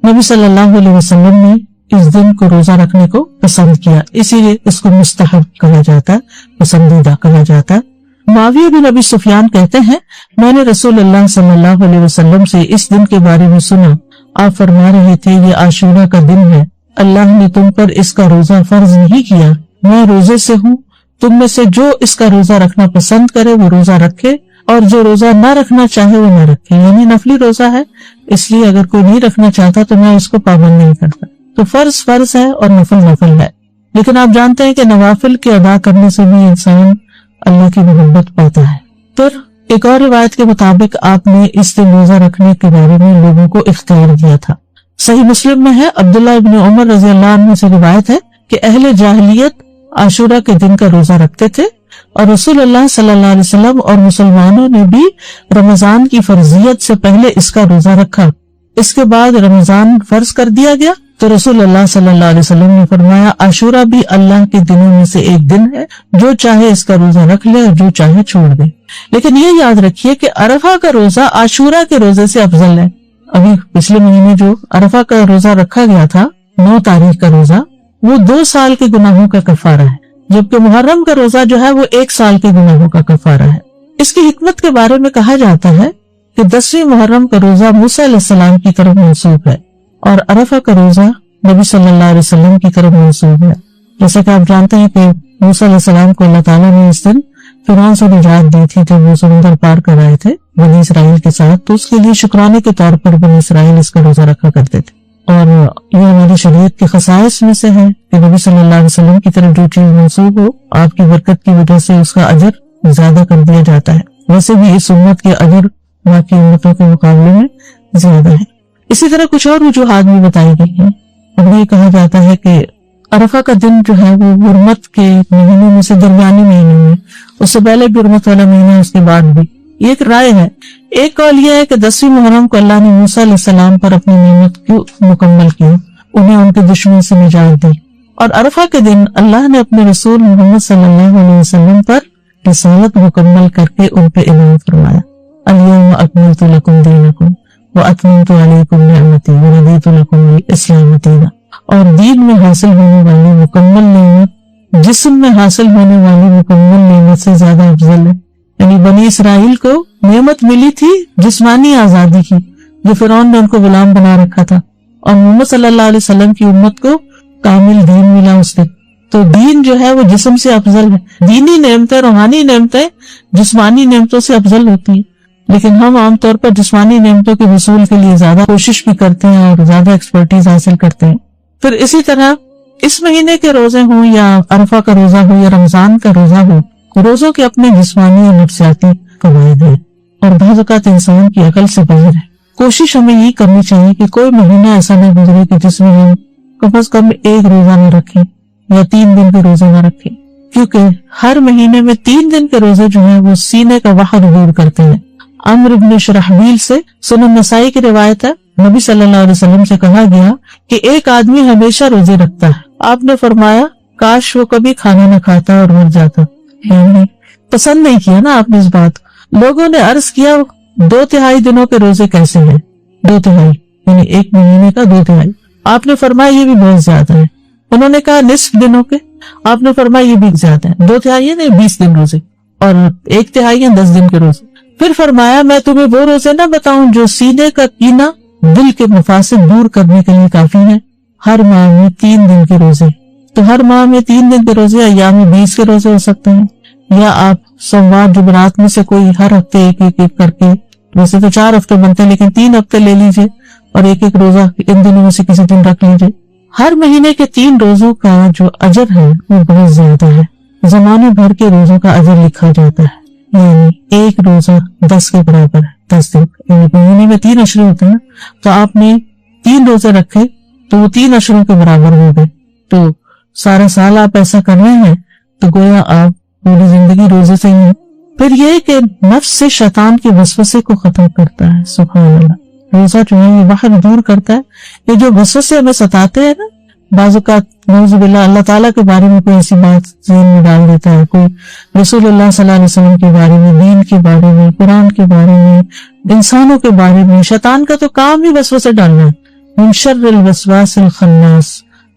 نبی صلی اللہ علیہ وسلم نے اس دن کو روزہ رکھنے کو پسند کیا، اسی لیے اس کو مستحب کہا جاتا ہے، پسندیدہ کہا جاتا ہے. معاویہ بن ابی سفیان کہتے ہیں میں نے رسول اللہ صلی اللہ علیہ وسلم سے اس دن کے بارے میں سنا. آپ فرما رہے تھے یہ عاشورہ کا دن ہے، اللہ نے تم پر اس کا روزہ فرض نہیں کیا، میں روزے سے ہوں، تم میں سے جو اس کا روزہ رکھنا پسند کرے وہ روزہ رکھے اور جو روزہ نہ رکھنا چاہے وہ نہ رکھے. یعنی نفلی روزہ ہے، اس لیے اگر کوئی نہیں رکھنا چاہتا تو میں اس کو پابند نہیں کرتا. تو فرض فرض ہے اور نفل نفل ہے. لیکن آپ جانتے ہیں کہ نوافل کے ادا کرنے سے بھی انسان اللہ کی محبت پاتا ہے. پھر ایک اور روایت کے مطابق آپ نے اس دن روزہ رکھنے کے بارے میں لوگوں کو اختیار دیا تھا. صحیح مسلم میں ہے، عبداللہ ابن عمر رضی اللہ عنہ سے روایت ہے کہ اہل جاہلیت عاشورہ کے دن کا روزہ رکھتے تھے اور رسول اللہ صلی اللہ علیہ وسلم اور مسلمانوں نے بھی رمضان کی فرضیت سے پہلے اس کا روزہ رکھا. اس کے بعد رمضان فرض کر دیا گیا تو رسول اللہ صلی اللہ علیہ وسلم نے فرمایا عاشورہ بھی اللہ کے دنوں میں سے ایک دن ہے، جو چاہے اس کا روزہ رکھ لے اور جو چاہے چھوڑ دے. لیکن یہ یاد رکھیے کہ عرفہ کا روزہ عاشورہ کے روزے سے افضل ہے. ابھی پچھلے مہینے جو عرفہ کا روزہ رکھا گیا تھا 9 تاریخ کا روزہ، وہ 2 سال کے گناہوں کا کفارہ ہے، جبکہ محرم کا روزہ جو ہے وہ 1 سال کے گناہوں کا کفارہ ہے. اس کی حکمت کے بارے میں کہا جاتا ہے کہ 10ویں محرم کا روزہ موسیٰ علیہ السلام کی طرف منسوب ہے اور عرفہ کا روزہ نبی صلی اللہ علیہ وسلم کی طرف منسوب ہے. جیسا کہ آپ جانتے ہیں کہ موسیٰ علیہ السلام کو اللہ تعالیٰ نے اس دن فرعون سے نجات دی تھی جب وہ سمندر پار کر آئے تھے بنی اسرائیل کے ساتھ، تو اس کے لیے شکرانے کے طور پر بنی اسرائیل اس کا روزہ رکھا کرتے تھے. اور یہ ہماری شریعت کے خصائص میں سے ہے کہ نبی صلی اللہ علیہ وسلم کی طرف جو چیز منسوب ہو آپ کی برکت کی وجہ سے اس کا اجر زیادہ کر دیا جاتا ہے. ویسے بھی اس امت کے اجر باقی امتوں کے مقابلے میں زیادہ ہے. اسی طرح کچھ اور وجوہات بھی بتائی گئی ہیں. اب یہ کہا جاتا ہے کہ عرفہ کا دن جو ہے وہ حرمت کے مہینوں میں سے درمیانی مہینے میں، اس سے پہلے بھی حرمت والا مہینہ ہے، اس کے بعد بھی. یہ ایک رائے ہے. ایک قول یہ ہے کہ 10ویں محرم کو اللہ نے موسیٰ علیہ السلام پر اپنی نعمت کیوں مکمل کی، انہیں ان کے دشمن سے نجات دی. اور عرفہ کے دن اللہ نے اپنے رسول محمد صلی اللہ علیہ وسلم پر رسالت مکمل کر کے ان پہ انعام فرمایا. الیوم اکملت لکم دینکم واتممت علیکم نعمتی ورضیت لکم الاسلام دینا. اور دین میں حاصل ہونے والی مکمل نعمت جسم میں حاصل ہونے والی مکمل نعمت سے زیادہ افضل ہے. یعنی بنی اسرائیل کو نعمت ملی تھی جسمانی آزادی کی، جو فرعون نے ان کو غلام بنا رکھا تھا، اور محمد صلی اللہ علیہ وسلم کی امت کو کامل دین ملا اس دن. تو دین جو ہے وہ جسم سے افضل ہے. دینی نعمتیں، روحانی نعمتیں جسمانی نعمتوں سے افضل ہوتی ہیں، لیکن ہم عام طور پر جسمانی نعمتوں کے حصول کے لیے زیادہ کوشش بھی کرتے ہیں اور زیادہ ایکسپرٹیز حاصل کرتے ہیں. پھر اسی طرح اس مہینے کے روزے ہوں یا عرفہ کا روزہ ہو یا رمضان کا روزہ ہو، روزوں کے اپنے جسمانی اور نفسیاتی فوائد ہیں اور بعض اوقات انسان کی عقل سے باہر ہے۔ کوشش ہمیں یہ کرنی چاہیے کہ کوئی مہینہ ایسا نہ گزرے کہ جس میں ہم کم از کم ایک روزہ نہ رکھیں یا 3 دن کے روزے نہ رکھیں، کیونکہ ہر مہینے میں 3 دن کے روزے جو ہیں وہ سینے کا وحر دور کرتے ہیں۔ عمرو بن شرحبیل سے سنن نسائی کی روایت ہے، نبی صلی اللہ علیہ وسلم سے کہا گیا کہ ایک آدمی ہمیشہ روزے رکھتا ہے، آپ نے فرمایا کاش وہ کبھی کھانا نہ کھاتا اور مر جاتا۔ یعنی پسند نہیں کیا نا آپ نے اس بات۔ لوگوں نے عرض کیا 2/3 دنوں کے روزے کیسے ہیں؟ 2/3 یعنی ایک مہینے کا 2/3۔ آپ نے فرمایا یہ بھی بہت زیادہ ہے۔ انہوں نے کہا نصف دنوں کے، آپ نے فرمایا یہ بھی زیادہ ہے۔ 2/3 نہیں 20 دن روزے، اور 1/3 10 دن کے روزے۔ پھر فرمایا میں تمہیں وہ روزے نہ بتاؤں جو سینے کا کینہ دل کے مفاسد دور کرنے کے لیے کافی ہے؟ ہر ماہ میں 3 دن کے روزے، تو ہر ماہ میں 3 دن کے روزے ایام 20 کے روزے ہو سکتے ہیں، یا آپ سوموار جمعرات میں سے کوئی ہر ہفتے ایک کر کے، ویسے تو 4 ہفتے بنتے ہیں لیکن 3 ہفتے لے لیجئے اور ایک روزہ ان دنوں میں سے کسی دن رکھ لیجئے۔ ہر مہینے کے 3 روزوں کا جو اجر ہے وہ بہت زیادہ ہے۔ زمانے بھر کے روزوں کا اجر لکھا جاتا ہے، یعنی ایک روزہ 10 کے برابر ہے، 10 دن، یعنی مہینے میں 3 عشرے ہوتے ہیں، تو آپ نے 3 روزے رکھے تو وہ 3 عشروں کے برابر ہو گئے۔ تو سارا سال آپ ایسا کر رہے ہیں تو گویا آپ پوری زندگی روزے سے ہی ہیں۔ پھر یہ کہ نفس سے شیطان کے وسوسے کو ختم کرتا ہے، سبحان اللہ۔ روزہ جو ہے یہ باہر دور کرتا ہے۔ یہ جو وسوسے ہمیں ستاتے ہیں نا، بعض اوقات نعوذ باللہ اللہ تعالیٰ کے بارے میں کوئی ایسی بات ذہن میں ڈال دیتا ہے، کوئی رسول اللہ صلی اللہ علیہ وسلم کے بارے میں، دین کے بارے میں، قرآن کے بارے میں، انسانوں کے بارے میں۔ شیطان کا تو کام ہی وسوسے ڈالنا ہے۔ من شر الوسواس الخناس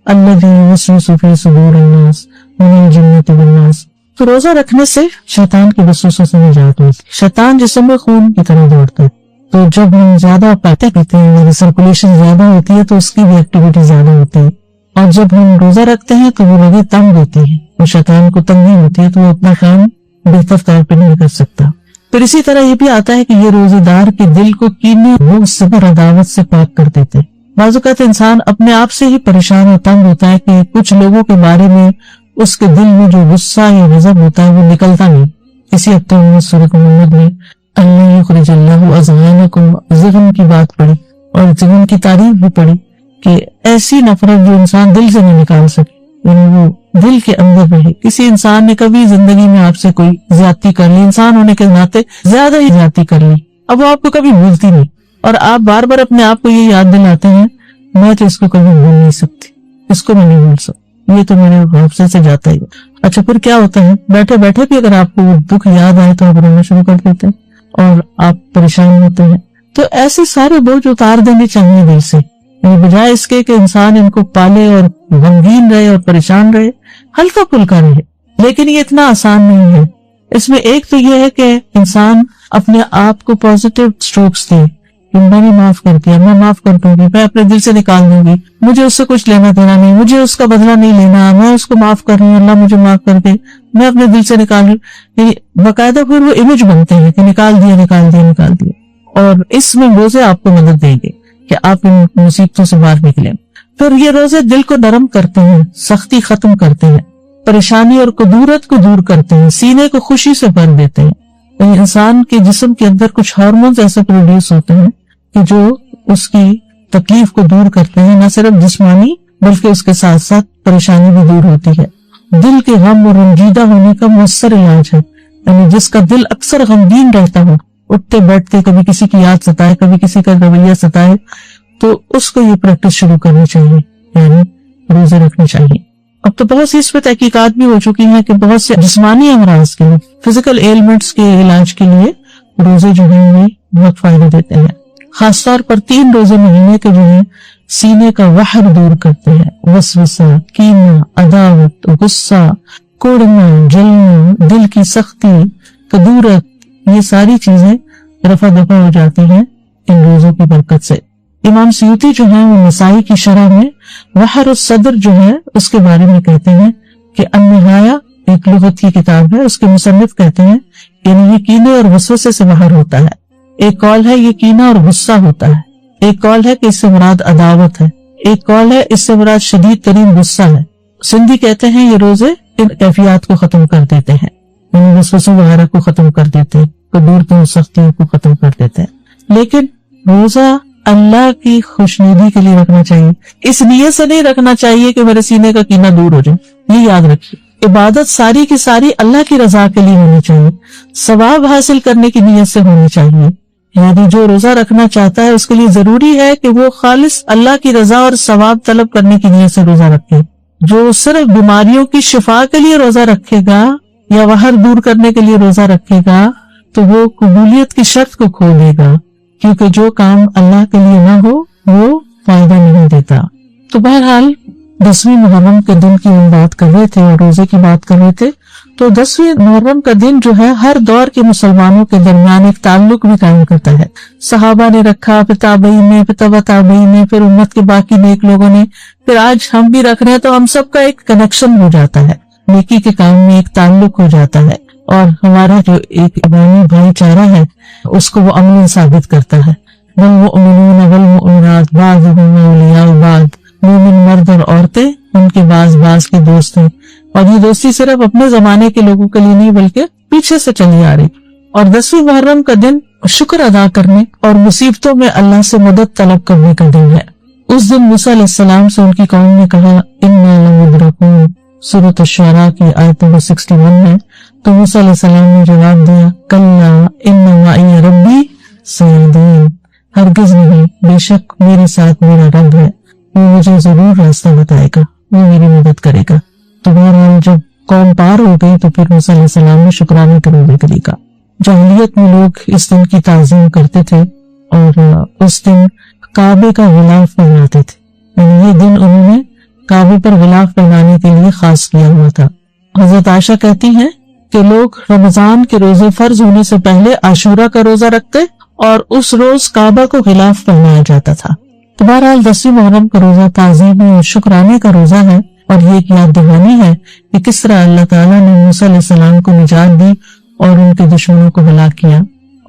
الذی یوسوس فی صدور الناس من الجنۃ والناس۔ تو روزہ رکھنے سے شیطان کے وسوسوں سے نجات ہوتی ہے۔ شیطان جسم میں خون کی طرح دوڑتا ہے، تو جب ہم زیادہ پیتے پیتے ہیں، ہماری سرکولیشن زیادہ ہوتی ہے تو اس کی بھی ایکٹیویٹی زیادہ ہوتی ہے، اور جب ہم روزہ رکھتے ہیں تو وہ لگے تنگ ہوتی ہے، وہ شیطان کو تنگی ہوتی ہے تو وہ اپنا کام بہتر طور پہ نہیں کر سکتا۔ پھر اسی طرح یہ بھی آتا ہے کہ یہ روزے دار کے دل کو کینے، بغض، صبر، عداوت سے پاک کر دیتے ہیں۔ بعض اوقات انسان اپنے آپ سے ہی پریشان اور تنگ ہوتا ہے کہ کچھ لوگوں کے بارے میں اس کے دل میں جو غصہ یا غضب ہوتا ہے وہ نکلتا نہیں۔ اسی ہفتے میں سورۃ محمد میں اللہ یخرج اللہ اذغانکم، ذغن کی بات پڑھی اور ذغن کی تعریف بھی پڑھی کہ ایسی نفرت جو انسان دل سے نہیں نکال سکے، یعنی وہ دل کے اندر رہے۔ کسی انسان نے کبھی زندگی میں آپ سے کوئی زیادتی کر لی، انسان ہونے کے ناطے زیادہ ہی زیادتی کر لی، اب وہ آپ کو کبھی بھولتی نہیں، اور آپ بار بار اپنے آپ کو یہ یاد دلاتے ہیں میں تو اس کو کبھی بھول نہیں سکتی، اس کو میں نہیں بھول سکتی، یہ تو میرے حافظے سے جاتا ہی ہے۔ اچھا پھر کیا ہوتا ہے، بیٹھے بیٹھے بھی اگر آپ کو وہ دکھ یاد آئے تو آپ رونا شروع کر دیتے ہیں اور آپ پریشان ہوتے ہیں۔ تو ایسے سارے بوجھ اتار دینے چاہیے دل سے، بجائے اس کے کہ انسان ان کو پالے اور غمگین رہے اور پریشان رہے، ہلکا پھلکا رہے۔ لیکن یہ اتنا آسان نہیں ہے۔ اس میں ایک تو یہ ہے کہ انسان اپنے آپ کو پازیٹیو سٹروکس دے کہ میں نے معاف کر دیا، میں معاف کر دوں گی، میں اپنے دل سے نکال دوں گی، مجھے اس سے کچھ لینا دینا نہیں، مجھے اس کا بدلہ نہیں لینا، میں اس کو معاف کر رہی ہوں، اللہ مجھے معاف کر دے، میں اپنے دل سے نکال رہی ہوں۔ یعنی باقاعدہ پھر وہ امیج بنتے ہیں کہ نکال دیا نکال دیا نکال دیا، اور اس میں روزے آپ کو مدد دیں گے کہ آپ ان مصیبتوں سے باہر نکلیں۔ پھر یہ روزے دل کو نرم کرتے ہیں، سختی ختم کرتے ہیں، پریشانی اور کدورت کو دور کرتے ہیں، سینے کو خوشی سے بھر دیتے ہیں۔ انسان کے جسم کے اندر کچھ ہارمونز ایسے پروڈیوس ہوتے ہیں کہ جو اس کی تکلیف کو دور کرتے ہیں، نہ صرف جسمانی بلکہ اس کے ساتھ ساتھ پریشانی بھی دور ہوتی ہے۔ دل کے غم اور رنجیدہ ہونے کا مؤثر علاج ہے، یعنی جس کا دل اکثر غمگین رہتا ہو، اٹھتے بیٹھتے کبھی کسی کی یاد ستائے، کبھی کسی کا رویہ ستائے، تو اس کو یہ پریکٹس شروع کرنی چاہیے، یعنی روزے رکھنے چاہیے۔ اب تو بہت سی اس پہ تحقیقات بھی ہو چکی ہیں کہ بہت سے جسمانی امراض کے لیے، فزیکل ایلمنٹس کے علاج کے لیے روزے جو ہیں یہ بہت فائدہ دیتے ہیں۔ خاص طور پر 3 روزے مہینے کے جو ہیں سینے کا وحر دور کرتے ہیں، وسوسہ، کینہ، عداوت، غصہ، کوڑنا، جلنا، دل کی سختی، کدورت، یہ ساری چیزیں رفع دفع ہو جاتی ہیں ان روزوں کی برکت سے۔ امام سیوطی جو ہیں وہ نسائی کی شرح میں وحر الصدر جو ہے اس کے بارے میں کہتے ہیں کہ النہایہ ایک لغت کی کتاب ہے، اس کے مصنف کہتے ہیں یعنی یہ کینے اور وسوسے سے باہر ہوتا ہے۔ ایک قول ہے یہ کینہ اور غصہ ہوتا ہے، ایک قول ہے کہ اس سے مراد عداوت ہے، ایک قول ہے اس سے مراد شدید ترین غصہ ہے، سندھی کہتے ہیں یہ روزے ان کیفیات کو ختم کر دیتے ہیں، یعنی وسوسوں وغیرہ کو ختم کر دیتے ہیں، دور کی سختیوں کو ختم کر دیتے ہیں۔ لیکن روزہ اللہ کی خوشنودی کے لیے رکھنا چاہیے، اس نیت سے نہیں رکھنا چاہیے کہ میرے سینے کا کینہ دور ہو جائے۔ یہ یاد رکھیے، عبادت ساری کی ساری اللہ کی رضا کے لیے ہونی چاہیے، ثواب حاصل کرنے کی نیت سے ہونی چاہیے۔ یعنی جو روزہ رکھنا چاہتا ہے اس کے لیے ضروری ہے کہ وہ خالص اللہ کی رضا اور ثواب طلب کرنے کی نیت سے روزہ رکھے۔ جو صرف بیماریوں کی شفا کے لیے روزہ رکھے گا یا وہر دور کرنے کے لیے روزہ رکھے گا تو وہ قبولیت کی شرط کو کھو دے گا، کیونکہ جو کام اللہ کے لیے نہ ہو وہ فائدہ نہیں دیتا۔ تو بہرحال 10ویں محرم کے دن کی ہم بات کر رہے تھے اور روزے کی بات کر رہے تھے، تو 10ویں محرم کا دن جو ہے ہر دور کے مسلمانوں کے درمیان ایک تعلق بھی قائم کرتا ہے۔ صحابہ نے رکھا، پھر تابعین نے، پھر تبع تابعین نے، پھر امت کے باقی نیک لوگوں نے، پھر آج ہم بھی رکھ رہے ہیں، تو ہم سب کا ایک کنیکشن ہو جاتا ہے، نیکی کے کام میں ایک تعلق ہو جاتا ہے، اور ہمارا جو ایک ایمانی بھائی چارہ ہے اس کو وہ عملاً ثابت کرتا ہے۔ والمؤمنون والمؤمنات بعضهم اولیاء بعض، مومن مرد اور عورتیں ان کے بعض کے دوست ہیں، اور یہ دوستی صرف اپنے زمانے کے لوگوں کے لیے نہیں بلکہ پیچھے سے چلی آ رہی۔ اور 10ویں محرم کا دن شکر ادا کرنے اور مصیبتوں میں اللہ سے مدد طلب کرنے کا دن ہے۔ اس دن موسیٰ علیہ السلام سے ان کی قوم نے کہا انا لمدرکون، سورۃ الشعراء کی آیت نمبر 61 ہے، تو موسیٰ علیہ السلام نے جواب دیا کلا ان معی ربی سیہدین، ہرگز نہیں، بے شک میرے ساتھ میرا رب ہے، وہ مجھے ضرور راستہ بتائے گا، وہ میری مدد کرے گا۔ تو بہرحال جب قوم پار ہو گئی تو پھر موسیٰ علیہ السلام نے شکرانے کا روزہ طریقہ۔ جاہلیت میں لوگ اس دن کی تعظیم کرتے تھے اور اس دن کعبے کا غلاف پہناتے تھے، یعنی یہ دن انہوں نے کعبے پر غلاف پہنانے کے لیے خاص کیا ہوا تھا۔ حضرت عائشہ کہتی ہیں کہ لوگ رمضان کے روزے فرض ہونے سے پہلے عاشورہ کا روزہ رکھتے اور اس روز کعبہ کو غلاف پہنایا جاتا تھا۔ تو بہرحال 10ویں محرم کا روزہ تعظیمی اور شکرانے کا روزہ ہے، اور یہ ایک یاد دہانی ہے کہ کس طرح اللہ تعالیٰ نے موسیٰ علیہ السلام کو نجات دی اور ان کے دشمنوں کو ہلاک کیا،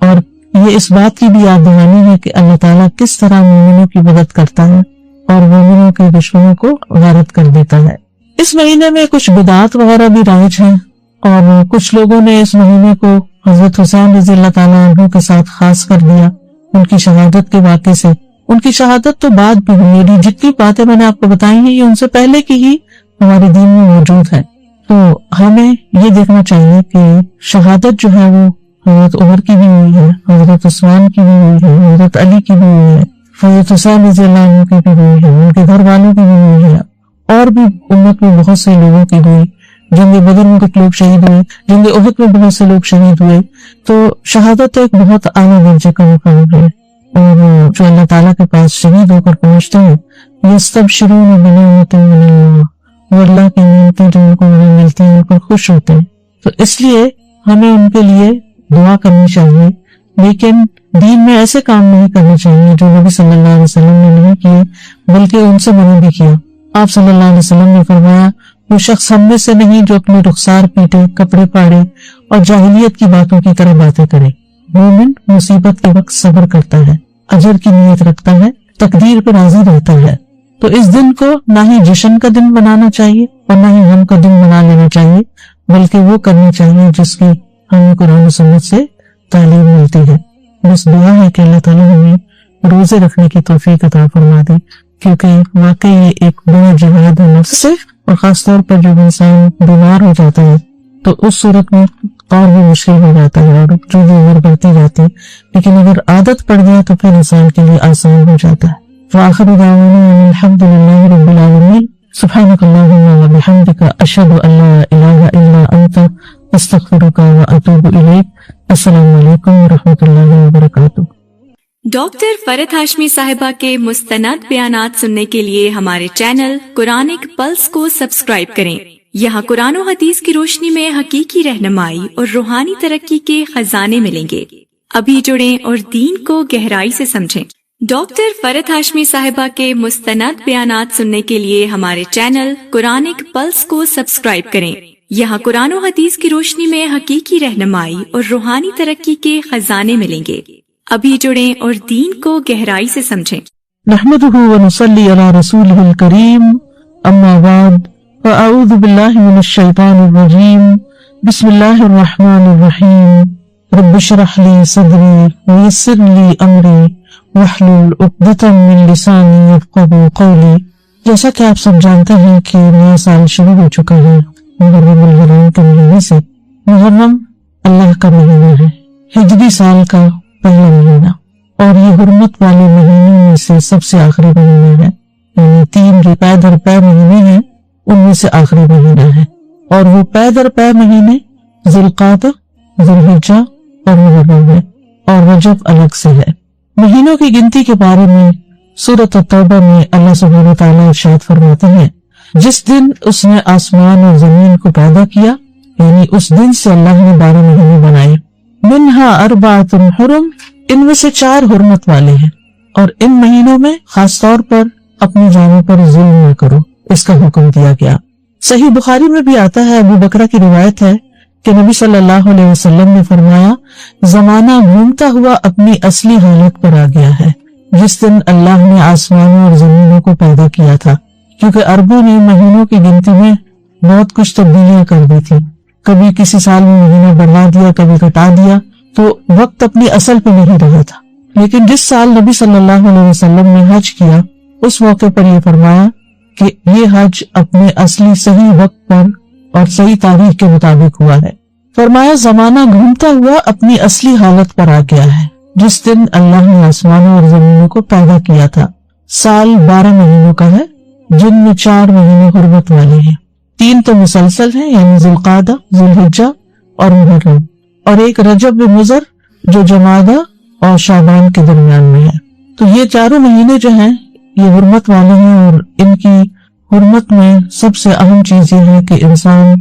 اور یہ اس بات کی بھی یاد دہانی ہے کہ اللہ تعالیٰ کس طرح مومنوں کی مدد کرتا ہے اور مومنوں کے دشمنوں کو غارت کر دیتا ہے۔ اس مہینے میں کچھ بدعات وغیرہ بھی رائج ہیں، اور کچھ لوگوں نے اس مہینے کو حضرت حسین رضی اللہ تعالیٰ عنہ کے ساتھ خاص کر دیا ان کی شہادت کے واقعے سے۔ ان کی شہادت تو بعد بھی ہوئی، یعنی جتنی باتیں میں نے آپ کو بتائی ہیں یہ ان سے پہلے کی ہی ہمارے دین میں موجود ہے۔ تو ہمیں یہ دیکھنا چاہیے کہ شہادت جو ہے وہ حضرت عمر کی بھی ہوئی ہے، حضرت عثمان کی بھی ہوئی ہے، حضرت علی کی بھی ہوئی ہے، حضرت حسین رضی اللہ عنہ کی بھی ہوئی ہے، ان کے گھر والوں کی بھی ہوئی ہے، اور بھی امت میں بہت سے لوگوں کی ہوئی۔ جنگ بدر میں کچھ لوگ شہید ہوئے، جنگ احد میں بہت سے لوگ شہید ہوئے۔ تو شہادت ایک بہت اعلیٰ درجے کا مقام ہے، اور جو اللہ تعالیٰ کے پاس شہید ہو کر پہنچتے ہیں یستبشرون بنعمۃ من اللہ، وہ اللہ کی نعمتیں جو ان کو ملتی ہیں ان پر خوش ہوتے ہیں۔ تو اس لیے ہمیں ان کے لیے دعا کرنی چاہیے، لیکن دین میں ایسے کام نہیں کرنے چاہیے جو نبی صلی اللہ علیہ وسلم نے نہیں کیے، بلکہ ان سے منع بھی کیا۔ آپ صلی اللہ علیہ وسلم نے فرمایا وہ شخص ہم میں سے نہیں جو اپنے رخسار پیٹے، کپڑے پاڑے اور جاہلیت کی باتوں کی طرح باتیں کرے۔ مومن مصیبت کے وقت صبر کرتا ہے، اجر کی نیت رکھتا ہے، تقدیر پر راضی رہتا ہے۔ تو اس دن کو نہ ہی جشن کا دن منانا چاہیے اور نہ ہی غم کا دن منا لینا چاہیے، بلکہ وہ کرنی چاہیے جس کی ہمیں قرآن و سنت سے تعلیم ملتی ہے۔ بس دعا ہے کہ اللہ تعالیٰ ہمیں روزے رکھنے کی توفیق عطا فرما دے، کیونکہ واقعی یہ ایک بڑا جہاد ہے نفس سے، اور خاص طور پر جب انسان بیمار ہو جاتا ہے تو اس صورت میں اور بھی مشکل ہو جاتا ہے، اور جو عمر بڑھتی جاتی ہے، لیکن اگر عادت پڑ گیا تو پھر انسان کے لیے آسان ہو جاتا ہے۔ وآخر دعوانا ان الحمد للہ رب العالمین، سبحانک اللہم وبحمدک، اشہد ان لا الہ الا انت، استغفرک واتوب الیک۔ السلام علیکم ورحمۃ اللہ وبرکاتہ۔ ڈاکٹر فرحت ہاشمی صاحبہ کے مستند بیانات سننے کے لیے ہمارے چینل قرآنک پلس کو سبسکرائب کریں۔ یہاں قرآن و حدیث کی روشنی میں حقیقی رہنمائی اور روحانی ترقی کے خزانے ملیں گے۔ ابھی جڑیں اور دین کو گہرائی سے سمجھیں۔ ڈاکٹر فرحت ہاشمی صاحبہ کے مستند بیانات سننے کے لیے ہمارے چینل قرآنک پلس کو سبسکرائب کریں۔ یہاں قرآن و حدیث کی روشنی میں حقیقی رہنمائی اور روحانی ترقی کے خزانے ملیں گے۔ ابھی جڑیں اور دین کو گہرائی سے سمجھیں۔ نحمدہ ونصلی علی رسولہ الکریم، اما بعد فأعوذ باللہ من الشیطان الرجیم بسم اللہ الرحمن الرحیم رب اشرح لی صدری ویسر لی امری واحلل عقدۃ من لسانی یفقہوا قولی۔ جیسا کہ آپ سب جانتے ہیں کہ نیا سال شروع ہو چکا ہے محرم الحرام کے مہینے سے۔ محرم اللہ کا مہینہ ہے، ہجری سال کا پہلا مہینہ، اور یہ حرمت والے مہینوں میں سے سب سے آخری مہینہ ہے، یعنی 3 جو پے در پے مہینے ہیں ان میں سے آخری مہینہ ہے، اور وہ پے در پے مہینے ذوالقعدہ، ذوالحجہ اور محرم ہے، اور رجب الگ سے ہے۔ مہینوں کی گنتی کے بارے میں سورۃ التوبہ میں اللہ سبحانہ و تعالیٰ ارشاد فرماتے ہیں، جس دن اس نے آسمان اور زمین کو پیدا کیا، یعنی اس دن سے اللہ نے 12 مہینے بنائے، منہا اربعۃ حرم، ان میں سے 4 حرمت والے ہیں، اور ان مہینوں میں خاص طور پر اپنی جانوں پر ظلم نہ کرو، اس کا حکم دیا گیا۔ صحیح بخاری میں بھی آتا ہے، ابو بکرہ کی روایت ہے کہ نبی صلی اللہ علیہ وسلم نے فرمایا، زمانہ گھومتا ہوا اپنی اصلی حالت پر آ گیا ہے جس دن اللہ نے آسمانوں اور زمینوں کو پیدا کیا تھا، کیونکہ عربوں نے مہینوں کی گنتی میں بہت کچھ تبدیلیاں کر دی تھی، کبھی کسی سال میں مہینہ بڑھا دیا، کبھی گھٹا دیا، تو وقت اپنی اصل پہ نہیں رہا تھا۔ لیکن جس سال نبی صلی اللہ علیہ وسلم نے حج کیا، اس موقع پر یہ فرمایا کہ یہ حج اپنے اصلی صحیح وقت پر اور صحیح تاریخ کے مطابق ہوا ہے۔ فرمایا، زمانہ گھومتا ہوا اپنی اصلی حالت پر آ گیا ہے جس دن اللہ نے آسمانوں اور زمینوں کو پیدا کیا تھا۔ سال 12 مہینوں کا ہے، جن میں 4 مہینے حرمت والے ہیں، 3 تو مسلسل ہیں، یعنی ذوالقعدہ، ذوالحجہ اور محرم، اور ایک رجب مضر جو جمادہ اور شعبان کے درمیان میں ہے۔ تو یہ 4 مہینے جو ہیں یہ حرمت والے ہیں، اور ان کی حرمت میں سب سے اہم چیز یہ ہے کہ انسان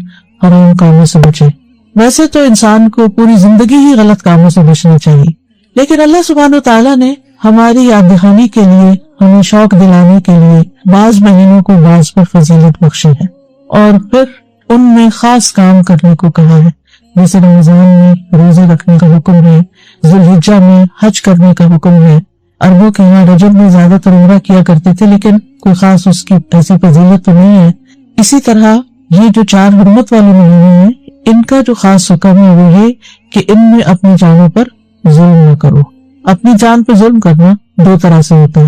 حرام کاموں سے بچے۔ ویسے تو انسان کو پوری زندگی ہی غلط کاموں سے بچنا چاہیے، لیکن اللہ سبحانہ و تعالیٰ نے ہماری یاد دہانی کے لیے، ہمیں شوق دلانے کے لیے بعض مہینوں کو بعض پر فضیلت بخشی ہے، اور پھر ان میں خاص کام کرنے کو کہا ہے، جیسے رمضان میں روزے رکھنے کا حکم ہے، ذوالحجہ میں حج کرنے کا حکم ہے۔ عربوں کے یہاں رجب میں زیادہ تر عمرہ کیا کرتے تھے، لیکن کوئی خاص اس کی ایسی فضیلت تو نہیں ہے۔ اسی طرح یہ جو 4 حرمت والے مہینے ہیں، ان کا جو خاص حکم ہے وہ یہ کہ ان میں اپنی جانوں پر ظلم نہ کرو۔ اپنی جان پہ ظلم کرنا 2 طرح سے ہوتا ہے،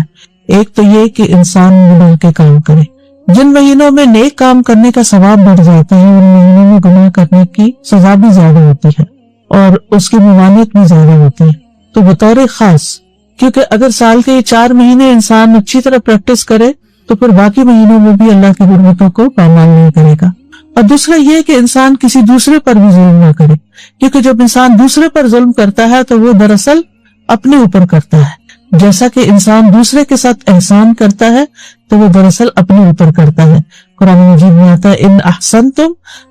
ایک تو یہ کہ انسان گناہ کے کام کرے، جن مہینوں میں نیک کام کرنے کا ثواب بڑھ جاتا ہے ان مہینوں میں گناہ کرنے کی سزا بھی زیادہ ہوتی ہے اور اس کی ممانعت بھی زیادہ ہوتی ہے۔ تو بطور خاص، کیونکہ اگر سال کے یہ 4 مہینے انسان اچھی طرح پریکٹس کرے تو پھر باقی مہینوں میں بھی اللہ کی حرمتوں کو پامال نہیں کرے گا۔ اور دوسرا یہ کہ انسان کسی دوسرے پر بھی ظلم نہ کرے، کیونکہ جب انسان دوسرے پر ظلم کرتا ہے تو وہ دراصل اپنے اوپر کرتا ہے، جیسا کہ انسان دوسرے کے ساتھ احسان کرتا ہے تو وہ دراصل اپنے اوپر کرتا ہے۔ قرآن مجید میں آتا ہے، ان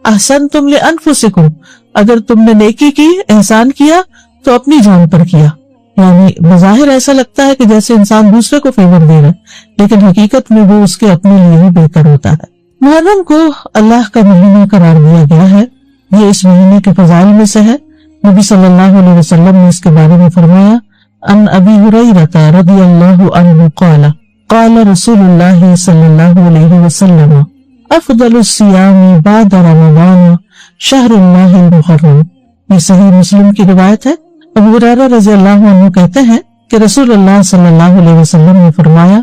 احسنتم لانفسکم، اگر تم نے نیکی کی، احسان کیا تو اپنی جان پر کیا۔ یعنی بظاہر ایسا لگتا ہے کہ جیسے انسان دوسرے کو فیور دے رہا ہے، لیکن حقیقت میں وہ اس کے اپنے لیے ہی بہتر ہوتا ہے۔ محرم کو اللہ کا مہینہ قرار دیا گیا ہے، یہ اس مہینے کے فضائل میں سے ہے۔ نبی صلی اللہ علیہ وسلم نے اس کے بارے میں فرمایا، ان ابی ہریرہ رضی اللہ عنہ قال قال رسول اللہ صلی اللہ علیہ وسلم افضل الصیام بعد رمضان شہر اللہ المحرم۔ یہ صحیح مسلم کی روایت ہے۔ ابو ہریرہ رضی اللہ عنہ کہتے ہیں کہ رسول اللہ صلی اللہ علیہ وسلم نے فرمایا،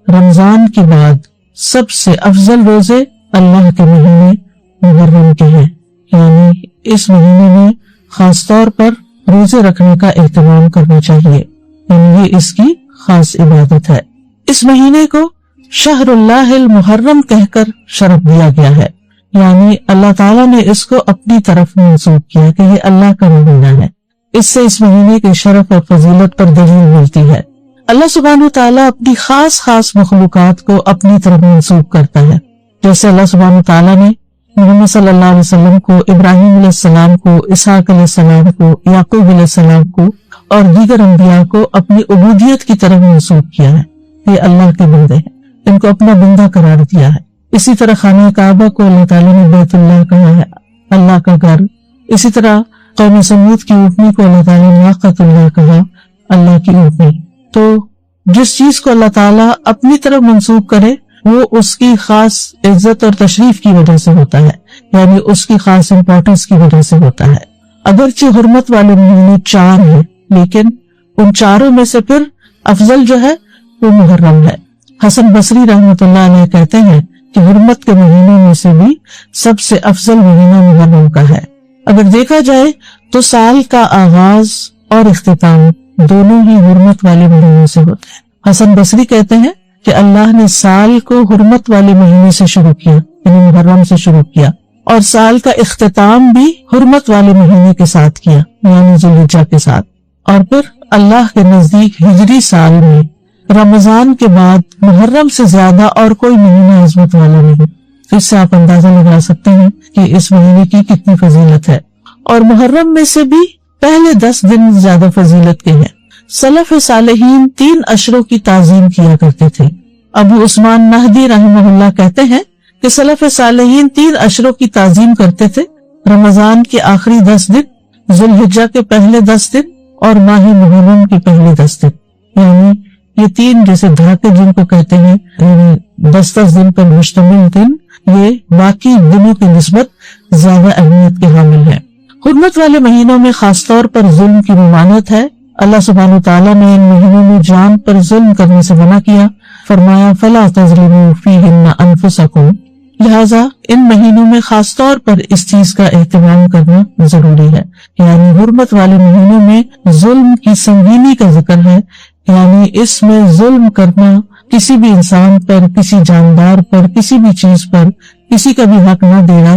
رمضان کے بعد سب سے افضل روزے اللہ کے مہینے محرم کے ہیں، یعنی اس مہینے میں خاص طور پر روزے رکھنے کا اہتمام کرنا چاہیے، یعنی یہ اس کی خاص عبادت ہے۔ اس مہینے کو شہر اللہ المحرم کہہ کر شرف دیا گیا ہے، یعنی اللہ تعالیٰ نے اس کو اپنی طرف منسوب کیا کہ یہ اللہ کا مہینہ ہے۔ اس سے اس مہینے کے شرف اور فضیلت پر دلیل ملتی ہے۔ اللہ سبحانہ تعالیٰ اپنی خاص مخلوقات کو اپنی طرف منسوب کرتا ہے، جیسے اللہ سبحانہ تعالیٰ نے محمد صلی اللہ علیہ وسلم کو، ابراہیم علیہ السلام کو، اسحاق علیہ السلام کو، یعقوب علیہ السلام کو اور دیگر انبیاء کو اپنی عبودیت کی طرف منسوب کیا ہے۔ یہ اللہ کے بندے ہیں، ان کو اپنا بندہ قرار دیا ہے۔ اسی طرح خانہ کعبہ کو اللہ تعالیٰ نے بیت اللہ کہا ہے، اللہ کا گھر۔ اسی طرح قوم سمود کی اونٹنی کو اللہ تعالیٰ نے ناقۃ اللہ کہا، اللہ کی اونٹنی۔ تو جس چیز کو اللہ تعالیٰ اپنی طرف منسوب کرے وہ اس کی خاص عزت اور تشریف کی وجہ سے ہوتا ہے، یعنی اس کی خاص امپورٹنس کی وجہ سے ہوتا ہے۔ اگرچہ حرمت والے مہینے 4 ہیں، لیکن ان چاروں میں سے پھر افضل جو ہے وہ محرم ہے۔ حسن بصری رحمۃ اللہ علیہ کہتے ہیں کہ حرمت کے مہینوں میں سے بھی سب سے افضل مہینہ محرم کا ہے۔ اگر دیکھا جائے تو سال کا آغاز اور اختتام دونوں ہی حرمت والے مہینے سے ہوتے ہیں۔ حسن بصری کہتے ہیں کہ اللہ نے سال کو حرمت والے مہینے سے شروع کیا، یعنی محرم سے شروع کیا، اور سال کا اختتام بھی حرمت والے مہینے کے ساتھ کیا، یعنی ذوالحجہ کے ساتھ۔ اور پھر اللہ کے نزدیک ہجری سال میں رمضان کے بعد محرم سے زیادہ اور کوئی مہینہ عظمت والا نہیں۔ اس سے آپ اندازہ لگا سکتے ہیں کہ اس مہینے کی کتنی فضیلت ہے۔ اور محرم میں سے بھی پہلے 10 دن زیادہ فضیلت کے ہیں۔ سلف صالحین 3 عشروں کی تعظیم کیا کرتے تھے۔ ابو عثمان نہدی رحمہ اللہ کہتے ہیں کہ سلف صالحین 3 عشروں کی تعظیم کرتے تھے: رمضان کے آخری 10 دن، ذوالحجہ کے پہلے 10 دن اور ماہ محرم کے پہلے 10 دن۔ یعنی یہ 3 جیسے دھاکے جن کو کہتے ہیں، یعنی 10 دن پر مشتمل دن، یہ باقی دنوں کی نسبت زیادہ اہمیت کے حامل ہے۔ حرمت والے مہینوں میں خاص طور پر ظلم کی ممانعت ہے۔ اللہ سبحانہ وتعالیٰ نے ان مہینوں میں جان پر ظلم کرنے سے منع کیا، فرمایا فَلَا تَظْلِمُوا فِيهِنَّ أَنفُسَكُمْ، لہذا ان مہینوں میں خاص طور پر اس چیز کا اہتمام کرنا ضروری ہے۔ یعنی حرمت والے مہینوں میں ظلم کی سنگینی کا ذکر ہے، یعنی اس میں ظلم کرنا، کسی بھی انسان پر، کسی جاندار پر، کسی بھی چیز پر کسی کا بھی حق نہ دینا،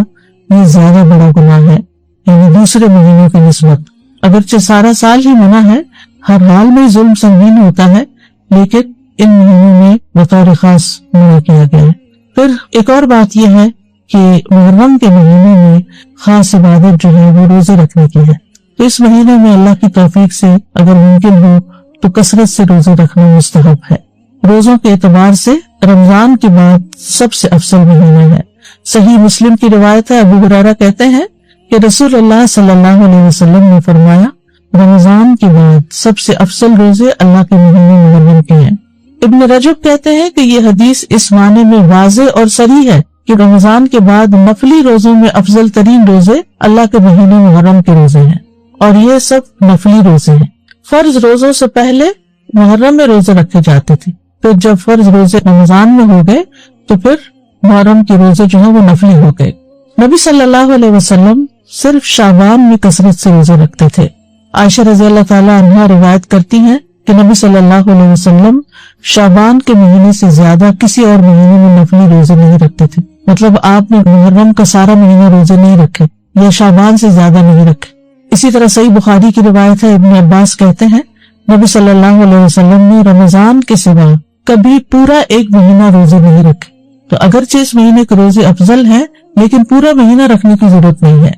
یہ زیادہ بڑا گناہ ہے، یعنی دوسرے مہینوں کی نسبت۔ اگرچہ سارا سال ہی منع ہے، ہر حال میں ظلم سنگین ہوتا ہے، لیکن ان مہینوں میں بطور خاص منع کیا گیا ہے۔ پھر ایک اور بات یہ ہے کہ محرم کے مہینے میں خاص عبادت جو ہے وہ روزے رکھنے کی ہے۔ تو اس مہینے میں اللہ کی توفیق سے اگر ممکن ہو تو کثرت سے روزے رکھنا مستحب ہے۔ روزوں کے اعتبار سے رمضان کے بعد سب سے افضل مہینہ ہے۔ صحیح مسلم کی روایت ہے، ابو ہریرہ کہتے ہیں کہ رسول اللہ صلی اللہ علیہ وسلم نے فرمایا، رمضان کے بعد سب سے افضل روزے اللہ کے مہینے محرم کے ہیں۔ ابن رجب کہتے ہیں کہ یہ حدیث اس معنی میں واضح اور صریح ہے کہ رمضان کے بعد نفلی روزوں میں افضل ترین روزے اللہ کے مہینے محرم کے روزے ہیں، اور یہ سب نفلی روزے ہیں۔ فرض روزوں سے پہلے محرم میں روزے رکھے جاتے تھے، پھر جب فرض روزے رمضان میں ہو گئے تو پھر محرم کے روزے جو ہیں وہ نفلی ہو گئے۔ نبی صلی اللہ علیہ وسلم صرف شعبان میں کثرت سے روزے رکھتے تھے۔ عائشہ رضی اللہ تعالیٰ عنہا روایت کرتی ہیں کہ نبی صلی اللہ علیہ وسلم شعبان کے مہینے سے زیادہ کسی اور مہینے میں نفلی روزے نہیں رکھتے تھے۔ مطلب آپ نے محرم کا سارا مہینہ روزے نہیں رکھے یا شعبان سے زیادہ نہیں رکھے۔ اسی طرح صحیح بخاری کی روایت ہے، ابن عباس کہتے ہیں نبی صلی اللہ علیہ وسلم نے رمضان کے سوا کبھی پورا ایک مہینہ روزے نہیں رکھے۔ تو اگرچہ اس مہینے کے روزے افضل ہیں، لیکن پورا مہینہ رکھنے کی ضرورت نہیں ہے۔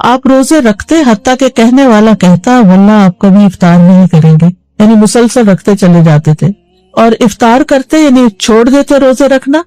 آپ روزے رکھتے حتیٰ کہ کہنے والا کہتا واللہ آپ کبھی افطار نہیں کریں گے، یعنی مسلسل رکھتے چلے جاتے تھے، اور افطار کرتے یعنی چھوڑ دیتے روزے رکھنا،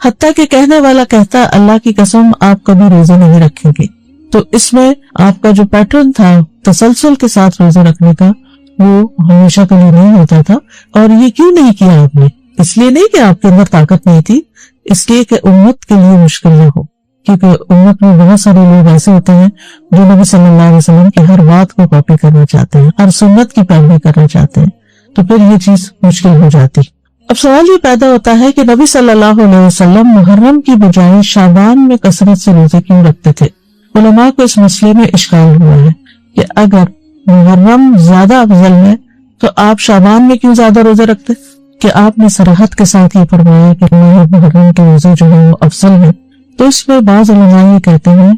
حتیٰ کہ کہنے والا کہتا اللہ کی قسم آپ کبھی روزے نہیں رکھیں گے۔ تو اس میں آپ کا جو پیٹرن تھا تسلسل کے ساتھ روزے رکھنے کا، وہ ہمیشہ کے لیے نہیں ہوتا تھا۔ اور یہ کیوں نہیں کیا آپ نے؟ اس لیے نہیں کہ آپ کے اندر طاقت نہیں تھی، اس لیے کہ امت کے لیے مشکل نہ ہو، کیونکہ امت میں بہت سارے لوگ ایسے ہوتے ہیں جو نبی صلی اللہ علیہ وسلم کی ہر بات کو کاپی کرنا چاہتے ہیں، ہر سنت کی پیروی کرنا چاہتے ہیں، تو پھر یہ چیز مشکل ہو جاتی۔ اب سوال یہ پیدا ہوتا ہے کہ نبی صلی اللہ علیہ وسلم محرم کی بجائے شعبان میں کثرت سے روزے کیوں رکھتے تھے؟ علماء کو اس مسئلے میں اشکال ہوا ہے کہ اگر محرم زیادہ افضل ہے تو آپ شعبان میں کیوں زیادہ روزے رکھتے؟ کہ آپ نے صراحت کے ساتھ یہ فرمایا کہ محرم کے روزے جو ہیں وہ افضل ہیں، تو اس میں بعض علماء یہ کہتے ہیں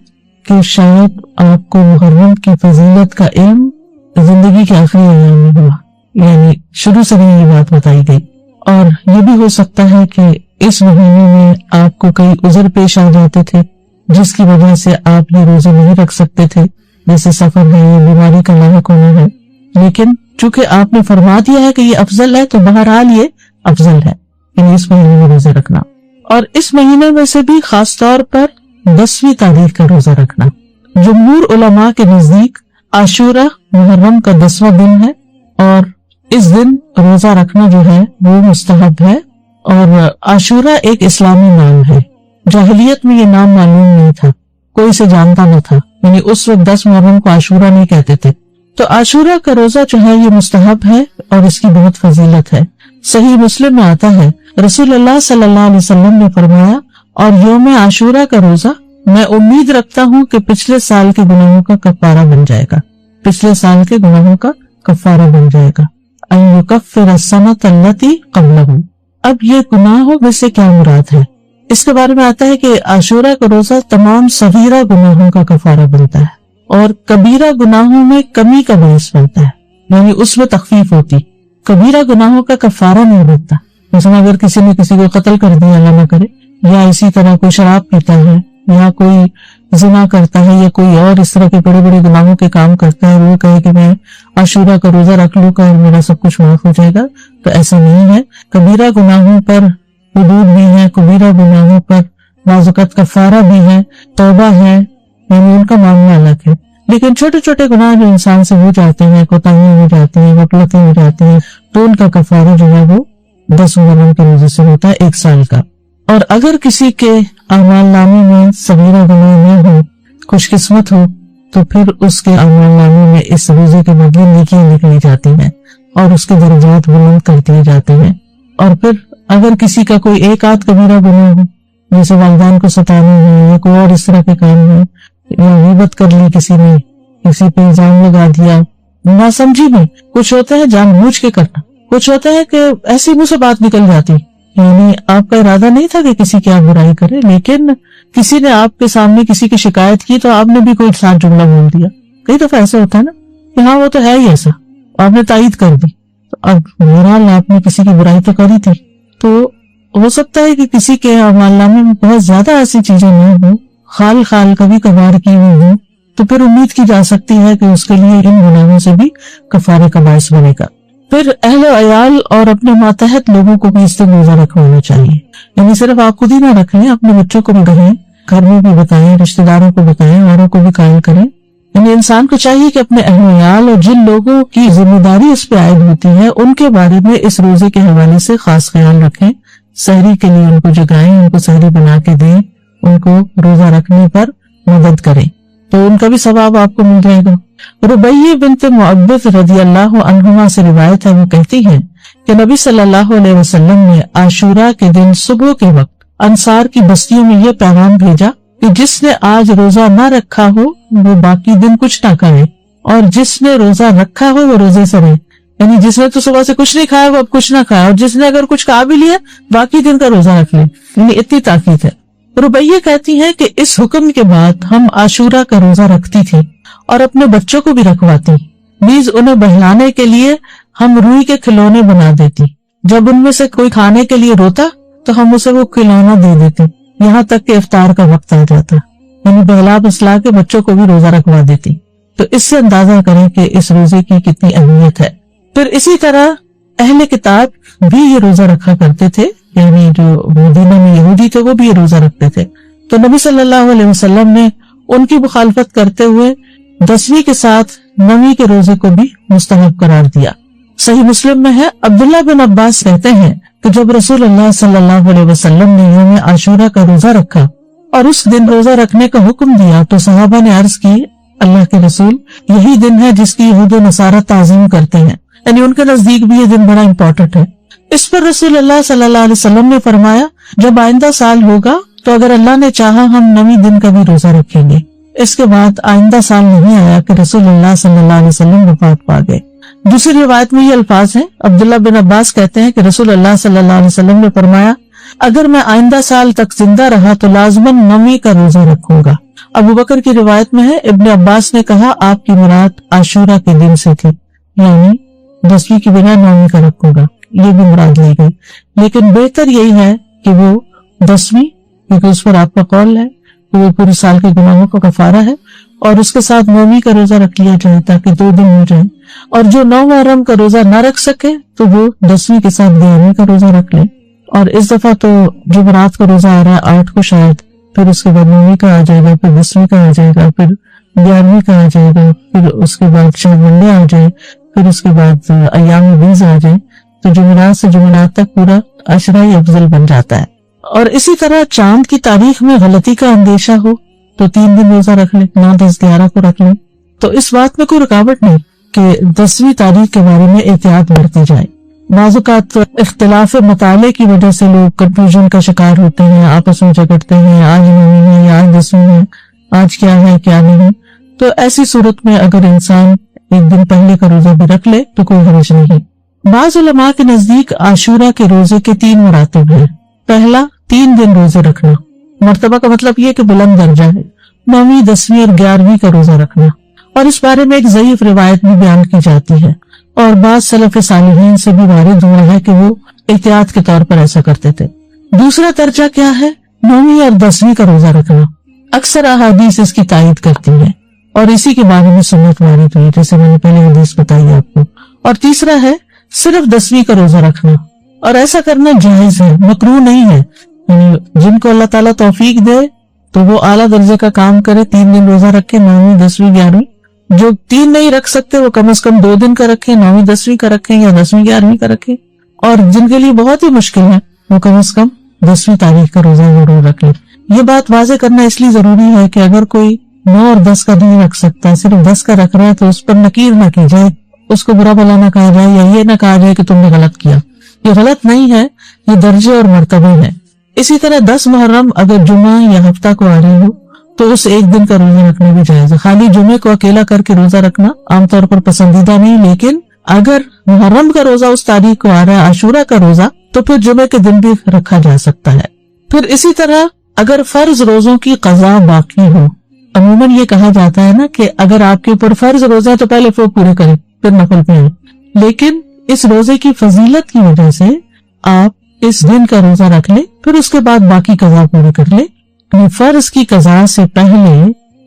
کہ شاید آپ کو محرم کی فضیلت کا علم زندگی کے آخری ایام میں ہوا، یعنی شروع سے نہیں یہ بات بتائی گئی۔ اور یہ بھی ہو سکتا ہے کہ اس مہینے میں آپ کو کئی عذر پیش آ جاتے تھے جس کی وجہ سے آپ یہ روزے نہیں رکھ سکتے تھے، جیسے سفر ہے یا بیماری کا لاحق ہونا ہے، لیکن چونکہ آپ نے فرما دیا ہے کہ یہ افضل ہے تو بہرحال یہ افضل ہے، یعنی اس مہینے میں روزے رکھنا۔ اور اس مہینے میں سے بھی خاص طور پر 10ویں تاریخ کا روزہ رکھنا۔ جمہور علماء کے نزدیک عاشورہ محرم کا 10واں دن ہے، اور اس دن روزہ رکھنا جو ہے وہ مستحب ہے، اور عاشورہ ایک اسلامی نام ہے، جاہلیت میں یہ نام معلوم نہیں تھا، کوئی سے جانتا نہ تھا، یعنی اس وقت 10 محرم کو عاشورہ نہیں کہتے تھے۔ تو عاشورہ کا روزہ جو ہے یہ مستحب ہے اور اس کی بہت فضیلت ہے۔ صحیح مسلم میں آتا ہے رسول اللہ صلی اللہ علیہ وسلم نے فرمایا، اور یوم عاشورہ کا روزہ میں امید رکھتا ہوں کہ پچھلے سال کے گناہوں کا کفارہ بن جائے گا، پچھلے سال کے گناہوں کا کفارہ بن جائے گا۔ ان یکفر السنۃ التی قبلہ، اب یہ گناہوں میں سے کیا مراد ہے؟ اس کے بارے میں آتا ہے کہ عاشورہ کا روزہ تمام صغیرہ گناہوں کا کفارہ بنتا ہے اور کبیرہ گناہوں میں کمی کا باعث بنتا ہے، یعنی اس میں تخفیف ہوتی۔ کبیرہ گناہوں کا کفارہ نہیں بنتا، مثلا اگر کسی نے کسی کو قتل کر دیا، اللہ نہ کرے، یا اسی طرح کوئی شراب پیتا ہے یا کوئی زنا کرتا ہے یا کوئی اور اس طرح کے بڑے بڑے گناہوں کے کام کرتا ہے، وہ کہے کہ میں عاشورہ کا روزہ رکھ لوں گا اور میرا سب کچھ معاف ہو جائے گا، تو ایسا نہیں ہے۔ کبیرہ گناہوں پر حدود بھی ہے، کبیرہ گناہوں پر بعض اوقات کفارہ بھی ہے، توبہ ہے، یعنی ان کا معاملہ الگ ہے۔ لیکن چھوٹے چھوٹے گناہ جو انسان سے ہو جاتے ہیں، کوتاہیاں ہو جاتی ہیں، غفلتیں ہو جاتی ہیں، تو ان کا کفارہ جو ہے وہ 10 محرم کے روزے سے ہوتا ہے 1 سال کا۔ اور اگر کسی کے اعمال نامے میں صغیرہ گناہ نہ ہو، خوش قسمت ہو، تو پھر اس کے اعمال نامے میں اس روزے کے بدلے نیکیاں لکھی جاتی ہیں اور اس کے درجات بلند کر دیے جاتے ہیں۔ اور پھر اگر کسی کا کوئی ایک آدھ کبیرہ گناہ ہو، جیسے والدین کو ستانا ہے یا کوئی اور اس طرح کے کام ہے، یا غیبت کر لی کسی نے، کسی پہ الزام لگا دیا، ناسمجھی میں، کچھ ہوتا ہے جان بوجھ کے کرنا، کچھ ہوتا ہے کہ ایسی منہ سے بات نکل جاتی، یعنی آپ کا ارادہ نہیں تھا کہ کسی کی آپ برائی کرے، لیکن کسی نے آپ کے سامنے کسی کی شکایت کی تو آپ نے بھی کوئی ساتھ جملہ بول دیا۔ کئی دفعہ ایسا ہوتا ہے نا کہ ہاں وہ تو ہے ہی ایسا، آپ نے تائید کر دی، تو اب بہرحال آپ نے کسی کی برائی تو کری تھی۔ تو ہو سکتا ہے کہ کسی کے اعمال نامے میں بہت زیادہ ایسی چیزیں نہ ہوں، خال کبھی کبھار کی ہوئی ہوں، تو پھر امید کی جا سکتی ہے کہ اس کے لیے ان گناہوں سے بھی کفارے کا باعث بنے گا۔ پھر اہل و عیال اور اپنے ماتحت لوگوں کو بھی اس دن روزہ رکھوانا چاہیے، یعنی صرف آپ خود ہی نہ رکھیں، اپنے بچوں کو بھی کہیں، گھر میں بھی بتائیں، رشتہ داروں کو بتائیں، اوروں کو بھی قائل کریں۔ یعنی انسان کو چاہیے کہ اپنے اہل و عیال اور جن لوگوں کی ذمہ داری اس پہ عائد ہوتی ہے ان کے بارے میں اس روزے کے حوالے سے خاص خیال رکھیں، سحری کے لیے ان کو جگائیں، ان کو سحری بنا کے دیں، ان کو روزہ رکھنے پر مدد کریں، تو ان کا بھی ثواب آپ کو مل جائے گا۔ ربیہ بنت معبد رضی اللہ عنہما سے روایت ہے، وہ کہتی ہیں کہ نبی صلی اللہ علیہ وسلم نے عاشورہ کے دن صبح کے وقت انصار کی بستیوں میں یہ پیغام بھیجا کہ جس نے آج روزہ نہ رکھا ہو وہ باقی دن کچھ نہ کھائے، اور جس نے روزہ رکھا ہو وہ روزے سے رہے، یعنی جس نے تو صبح سے کچھ نہیں کھایا وہ اب کچھ نہ کھایا، اور جس نے اگر کچھ کھا بھی لیا باقی دن کا روزہ رکھ لے، یعنی اتنی تاکید ہے۔ ربیہ کہتی ہے کہ اس حکم کے بعد ہم عاشورہ کا روزہ رکھتی تھی اور اپنے بچوں کو بھی رکھواتی، نیز انہیں بہلانے کے لیے ہم روئی کے کھلونے بنا دیتی، جب ان میں سے کوئی کھانے کے لیے روتا تو ہم اسے وہ کھلونا دے دیتے، یہاں تک کہ افطار کا وقت آ جاتا، یعنی بہلا بسلا کے بچوں کو بھی روزہ رکھوا دیتی۔ تو اس سے اندازہ کریں کہ اس روزے کی کتنی اہمیت ہے۔ پھر اسی طرح اہل کتاب بھی یہ روزہ رکھا کرتے تھے، یعنی جو مدینہ میں یہودی تھے وہ بھی یہ روزہ رکھتے تھے، تو نبی صلی اللہ علیہ وسلم نے ان کی مخالفت کرتے ہوئے 10ویں کے ساتھ 9ویں کے روزے کو بھی مستحب قرار دیا۔ صحیح مسلم میں ہے، عبداللہ بن عباس کہتے ہیں کہ جب رسول اللہ صلی اللہ علیہ وسلم نے یوم عاشورہ کا روزہ رکھا اور اس دن روزہ رکھنے کا حکم دیا تو صحابہ نے عرض کی، اللہ کے رسول، یہی دن ہے جس کی یہود و نصارہ تعظیم کرتے ہیں، یعنی ان کے نزدیک بھی یہ دن بڑا امپورٹنٹ ہے۔ اس پر رسول اللہ صلی اللہ علیہ وسلم نے فرمایا، جب آئندہ سال ہوگا تو اگر اللہ نے چاہا ہم 9ویں دن کا بھی روزہ رکھیں گے۔ اس کے بعد آئندہ سال نہیں آیا کہ رسول اللہ صلی اللہ علیہ وسلم وفات پا گئے۔ دوسری روایت میں یہ الفاظ ہیں، عبداللہ بن عباس کہتے ہیں کہ رسول اللہ صلی اللہ علیہ وسلم نے فرمایا، اگر میں آئندہ سال تک زندہ رہا تو لازماً 9ویں کا روزہ رکھوں گا۔ ابو بکر کی روایت میں ہے، ابن عباس نے کہا آپ کی مراد عاشورہ کے دن سے تھی، یعنی 10ویں کی بنا 9ویں کا رکھوں گا، یہ بھی مراد لی گئی، لیکن بہتر یہی ہے کہ وہ 10ویں، کیونکہ اس پر آپ کا قول ہے کہ وہ پورے سال کے گناہوں کا کفارہ ہے، اور اس کے ساتھ 9ویں کا روزہ رکھ لیا جائے تاکہ 2 دن ہو جائیں، اور جو 9 محرم کا روزہ نہ رکھ سکے تو وہ 10ویں کے ساتھ 11ویں کا روزہ رکھ لے۔ اور اس دفعہ تو جمعرات کا روزہ آ رہا ہے 8 کو شاید، پھر اس کے بعد 9ویں کا آ جائے گا، پھر 10ویں کا آ جائے گا، پھر 11ویں کا آ جائے گا، پھر اس کے بعد شاید منڈے آ جائے، پھر اس کے بعد ایام بیز آ جائے، تو جمعرات سے جمعرات تک پورا عشرہ افضل بن جاتا ہے. اور اسی طرح چاند کی تاریخ میں غلطی کا اندیشہ ہو تو 3 دن روزہ رکھ لیں، 9، 10، 11 کو رکھ لیں. تو اس بات میں کوئی رکاوٹ نہیں کہ 10ویں تاریخ کے بارے میں احتیاط برتی جائے. بعض اوقات اختلاف مطالعے کی وجہ سے لوگ کنفیوژن کا شکار ہوتے ہیں، آپس میں جھگڑتے ہیں، آج 9ویں ہے یا آج 10ویں ہے، آج کیا ہے کیا نہیں. تو ایسی صورت میں اگر انسان ایک دن پہلے کا روزہ بھی رکھ لے تو کوئی حرج نہیں. بعض علماء کے نزدیک عاشورہ کے روزے کے 3 مراتب ہیں. پہلا 3 دن روزے رکھنا، مرتبہ کا مطلب یہ کہ بلند درجہ ہے، 9ویں، 10ویں اور 11ویں کا روزہ رکھنا. اور اس بارے میں ایک ضعیف روایت بھی بیان کی جاتی ہے اور بعض سلف صالحین سے بھی وارد ہوا ہے کہ وہ احتیاط کے طور پر ایسا کرتے تھے. دوسرا درجہ کیا ہے؟ 9ویں اور 10ویں کا روزہ رکھنا. اکثر احادیث اس کی تائید کرتی ہیں اور اسی کے بارے میں سنت وارد ہوئی، جیسے میں نے پہلے حدیث بتائی آپ کو. اور تیسرا ہے صرف 10ویں کا روزہ رکھنا، اور ایسا کرنا جائز ہے، مکروہ نہیں ہے. یعنی جن کو اللہ تعالیٰ توفیق دے تو وہ اعلیٰ درجے کا کام کرے، 3 دن روزہ رکھے، 9ویں، 10ویں، 11ویں. جو 3 نہیں رکھ سکتے وہ کم از کم 2 دن کا رکھیں، 9ویں، 10ویں کا رکھیں یا 10ویں، 11ویں کا رکھیں. اور جن کے لیے بہت ہی مشکل ہے وہ کم از کم 10ویں تاریخ کا روزہ ضرور رکھ لیں. یہ بات واضح کرنا اس لیے ضروری ہے کہ اگر کوئی 9 اور 10 کا نہیں رکھ سکتا، صرف 10 کا رکھ رہا ہے، تو اس پر نکیر نہ کی جائے، اس کو برا بھلا نہ کہا جائے یا یہ نہ کہا جائے کہ تم نے غلط کیا. یہ غلط نہیں ہے، یہ درجے اور مرتبے ہیں. اسی طرح 10 محرم اگر جمعہ یا ہفتہ کو آ رہی ہو تو اس ایک دن کا روزہ رکھنا بھی جائز ہے. خالی جمعے کو اکیلا کر کے روزہ رکھنا عام طور پر پسندیدہ نہیں، لیکن اگر محرم کا روزہ اس تاریخ کو آ رہا ہے، عاشورہ کا روزہ، تو پھر جمعے کے دن بھی رکھا جا سکتا ہے. پھر اسی طرح اگر فرض روزوں کی قضا باقی ہو، عموماً یہ کہا جاتا ہے نا کہ اگر آپ کے اوپر فرض روزہ ہے تو پہلے وہ پورے کریں پھر نفل پہ آئیں، لیکن اس روزے کی فضیلت کی وجہ سے آپ اس دن کا روزہ رکھ لیں، پھر اس کے بعد باقی قضا پوری کر لیں. فرض کی قضا سے پہلے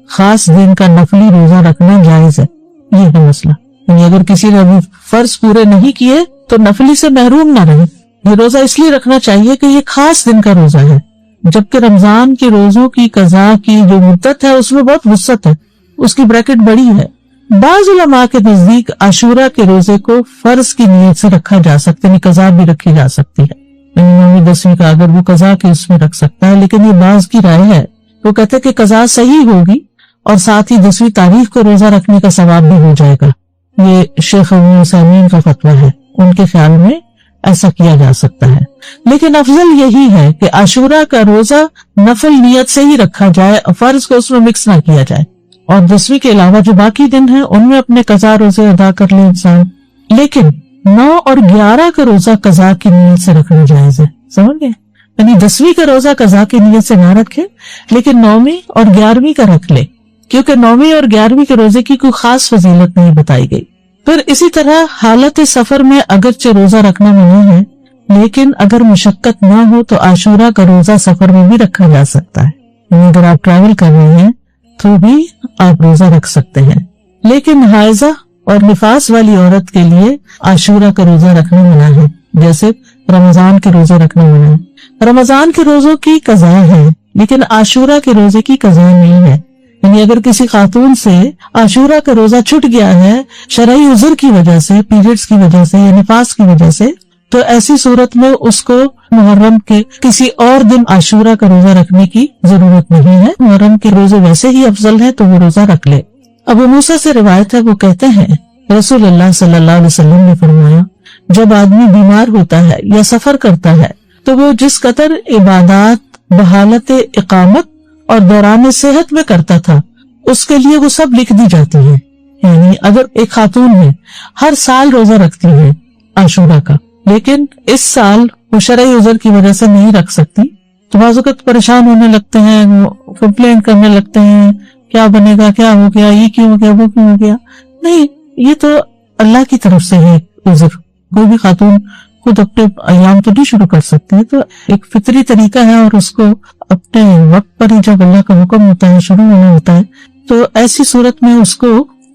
خاص دن کا نفلی روزہ رکھنا جائز ہے. یہ ہے مسئلہ. یعنی اگر کسی نے ابھی فرض پورے نہیں کیے تو نفلی سے محروم نہ رہے. یہ روزہ اس لیے رکھنا چاہیے کہ یہ خاص دن کا روزہ ہے، جبکہ رمضان کے روزوں کی قضا کی جو مدت ہے اس میں بہت وسعت ہے، اس کی بریکٹ بڑی ہے. بعض علماء کے نزدیک عاشورہ کے روزے کو فرض کی نیت سے رکھا جا سکتا ہے، قضا بھی رکھی جا سکتی ہے. 9ویں 10ویں کا اگر وہ قضا کے اس میں رکھ سکتا ہے، لیکن یہ بعض کی رائے ہے. وہ کہتے ہیں کہ قضا صحیح ہوگی اور ساتھ ہی 10ویں تاریخ کو روزہ رکھنے کا ثواب بھی ہو جائے گا. یہ شیخ ابو عثیمین کا فتویٰ ہے، ان کے خیال میں ایسا کیا جا سکتا ہے. لیکن افضل یہی ہے کہ عاشورہ کا روزہ نفل نیت سے ہی رکھا جائے، فرض کو اس میں مکس نہ کیا جائے، اور 10ویں کے علاوہ جو باقی دن ہیں ان میں اپنے قضا روزے ادا کر لے انسان. لیکن 9 اور 11 کا روزہ قضا کی نیت سے رکھنا جائز ہے. سمجھ گئے؟ یعنی 10ویں کا روزہ قضا کی نیت سے نہ رکھے، لیکن 9ویں اور 11ویں کا رکھ لے، کیونکہ 9ویں اور 11ویں کے روزے کی کوئی خاص فضیلت نہیں بتائی گئی. پھر اسی طرح حالت سفر میں اگرچہ روزہ رکھنا منع ہے، لیکن اگر مشقت نہ ہو تو عاشورہ کا روزہ سفر میں بھی رکھا جا سکتا ہے. یعنی اگر آپ ٹریول کر رہے ہیں تو بھی آپ روزہ رکھ سکتے ہیں. لیکن حائضہ اور نفاس والی عورت کے لیے عاشورہ کا روزہ رکھنا منع ہے، جیسے رمضان کے روزے رکھنا منع ہے. رمضان کے روزوں کی قضا ہے لیکن عاشورہ کے روزے کی قضا نہیں ہے. یعنی اگر کسی خاتون سے عاشورہ کا روزہ چھٹ گیا ہے شرعی عذر کی وجہ سے، پیریڈز کی وجہ سے یا نفاس کی وجہ سے، تو ایسی صورت میں اس کو محرم کے کسی اور دن عاشورہ کا روزہ رکھنے کی ضرورت نہیں ہے. محرم کے روزے ویسے ہی افضل ہے تو وہ روزہ رکھ لے. ابو موسیٰ سے روایت ہے، وہ کہتے ہیں رسول اللہ صلی اللہ علیہ وسلم نے فرمایا، جب آدمی بیمار ہوتا ہے یا سفر کرتا ہے تو وہ جس قدر عبادات بحالت اقامت اور دوران صحت میں کرتا تھا اس کے لیے وہ سب لکھ دی جاتی ہیں. یعنی اگر ایک خاتون ہے ہر سال روزہ رکھتی ہے عاشورہ کا، لیکن اس سال وہ شرعی عذر کی وجہ سے نہیں رکھ سکتی، تو بعض اوقات پریشان ہونے لگتے ہیں، وہ کمپلین کرنے لگتے ہیں، کیا بنے گا، کیا ہو گیا، یہ کیوں ہو گیا، وہ کیوں ہو گیا. نہیں، یہ تو اللہ کی طرف سے ہے عذر. کوئی بھی خاتون خود اپنے ایام تو نہیں شروع کر سکتی ہے، تو ایک فطری طریقہ ہے، اور اس کو اپنے وقت پر ہی جب اللہ کا حکم ہوتا ہے شروع ہونا ہوتا ہے، تو ایسی صورت میں اس کو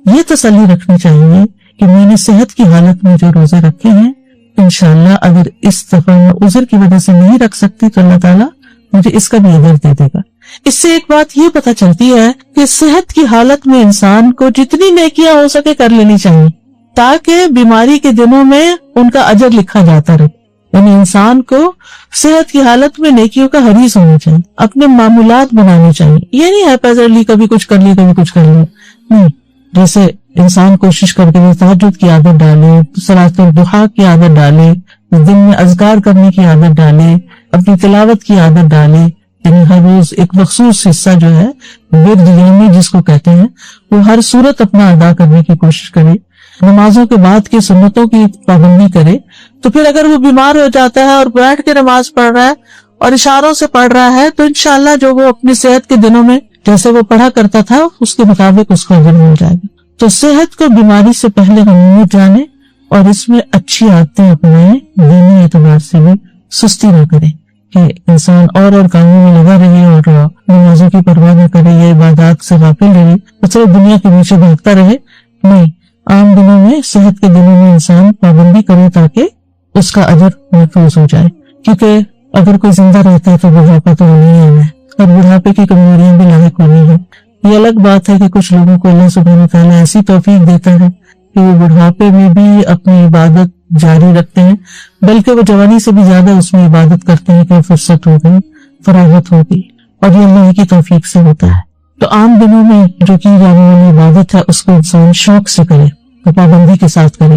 یہ تسلی رکھنی چاہیے کہ میں نے صحت کی حالت میں جو روزے رکھے ہیں انشاءاللہ اگر اس دفعہ میں عذر کی وجہ سے نہیں رکھ سکتی تو اللہ تعالیٰ مجھے اس کا بھی اجر دے دے گا. اس سے ایک بات یہ پتہ چلتی ہے کہ صحت کی حالت میں انسان کو جتنی نیکیاں ہو سکے کر لینی چاہیے. تاکہ بیماری کے دنوں میں ان کا اجر لکھا جاتا رہے. یعنی انسان کو صحت کی حالت میں نیکیوں کا حریص ہونا چاہیے، اپنے معمولات بنانے چاہیے. یہ نہیں ہے پیسے کبھی کچھ کر لی کبھی کچھ کر لیا، نہیں. جیسے انسان کوشش کر کے تہجد کی عادت ڈالے، صلاۃ الضحیٰ کی عادت ڈالے، دن میں اذکار کرنے کی عادت ڈالے، اپنی تلاوت کی عادت ڈالے. یعنی ہر روز ایک مخصوص حصہ جو ہے ورد یومی جس کو کہتے ہیں، وہ ہر صورت اپنا ادا کرنے کی کوشش کرے. نمازوں کے بعد کی سنتوں کی پابندی کرے. تو پھر اگر وہ بیمار ہو جاتا ہے اور بیٹھ کے نماز پڑھ رہا ہے اور اشاروں سے پڑھ رہا ہے تو انشاءاللہ جو وہ اپنی صحت کے دنوں میں جیسے وہ پڑھا کرتا تھا اس کے مطابق اس کو اجر مل جائے گا. تو صحت کو بیماری سے پہلے غنیمت جانے اور اس میں اچھی عادتیں اپنائیں. دینی اعتبار سے بھی سستی نہ کرے کہ انسان اور کاموں میں لگا رہے اور نمازوں کی پرواہ نہ کرے یا عبادات سے غافل رہے اور صرف دنیا کے پیچھے بھاگتا رہے. نہیں، عام دنوں میں صحت کے دنوں میں انسان پابندی کرے تاکہ اس کا اجر محفوظ ہو جائے. کیونکہ اگر کوئی زندہ رہتا ہے تو بڑھاپا تو نہیں آنا ہے اور بڑھاپے کی کمزوریاں بھی لاحق ہونی ہے. یہ الگ بات ہے کہ کچھ لوگوں کو اللہ سبحانہ و تعالیٰ ایسی توفیق دیتا ہے کہ وہ بڑھاپے میں بھی اپنی عبادت جاری رکھتے ہیں، بلکہ وہ جوانی سے بھی زیادہ اس میں عبادت کرتے ہیں کہ فرصت ہو گئی، فراغت ہو گئی، اور یہ اللہ کی توفیق سے ہوتا ہے. تو عام دنوں میں جو کی جانے والی عبادت ہے اس کو انسان شوق سے کرے، تو پابندی کے ساتھ کرے،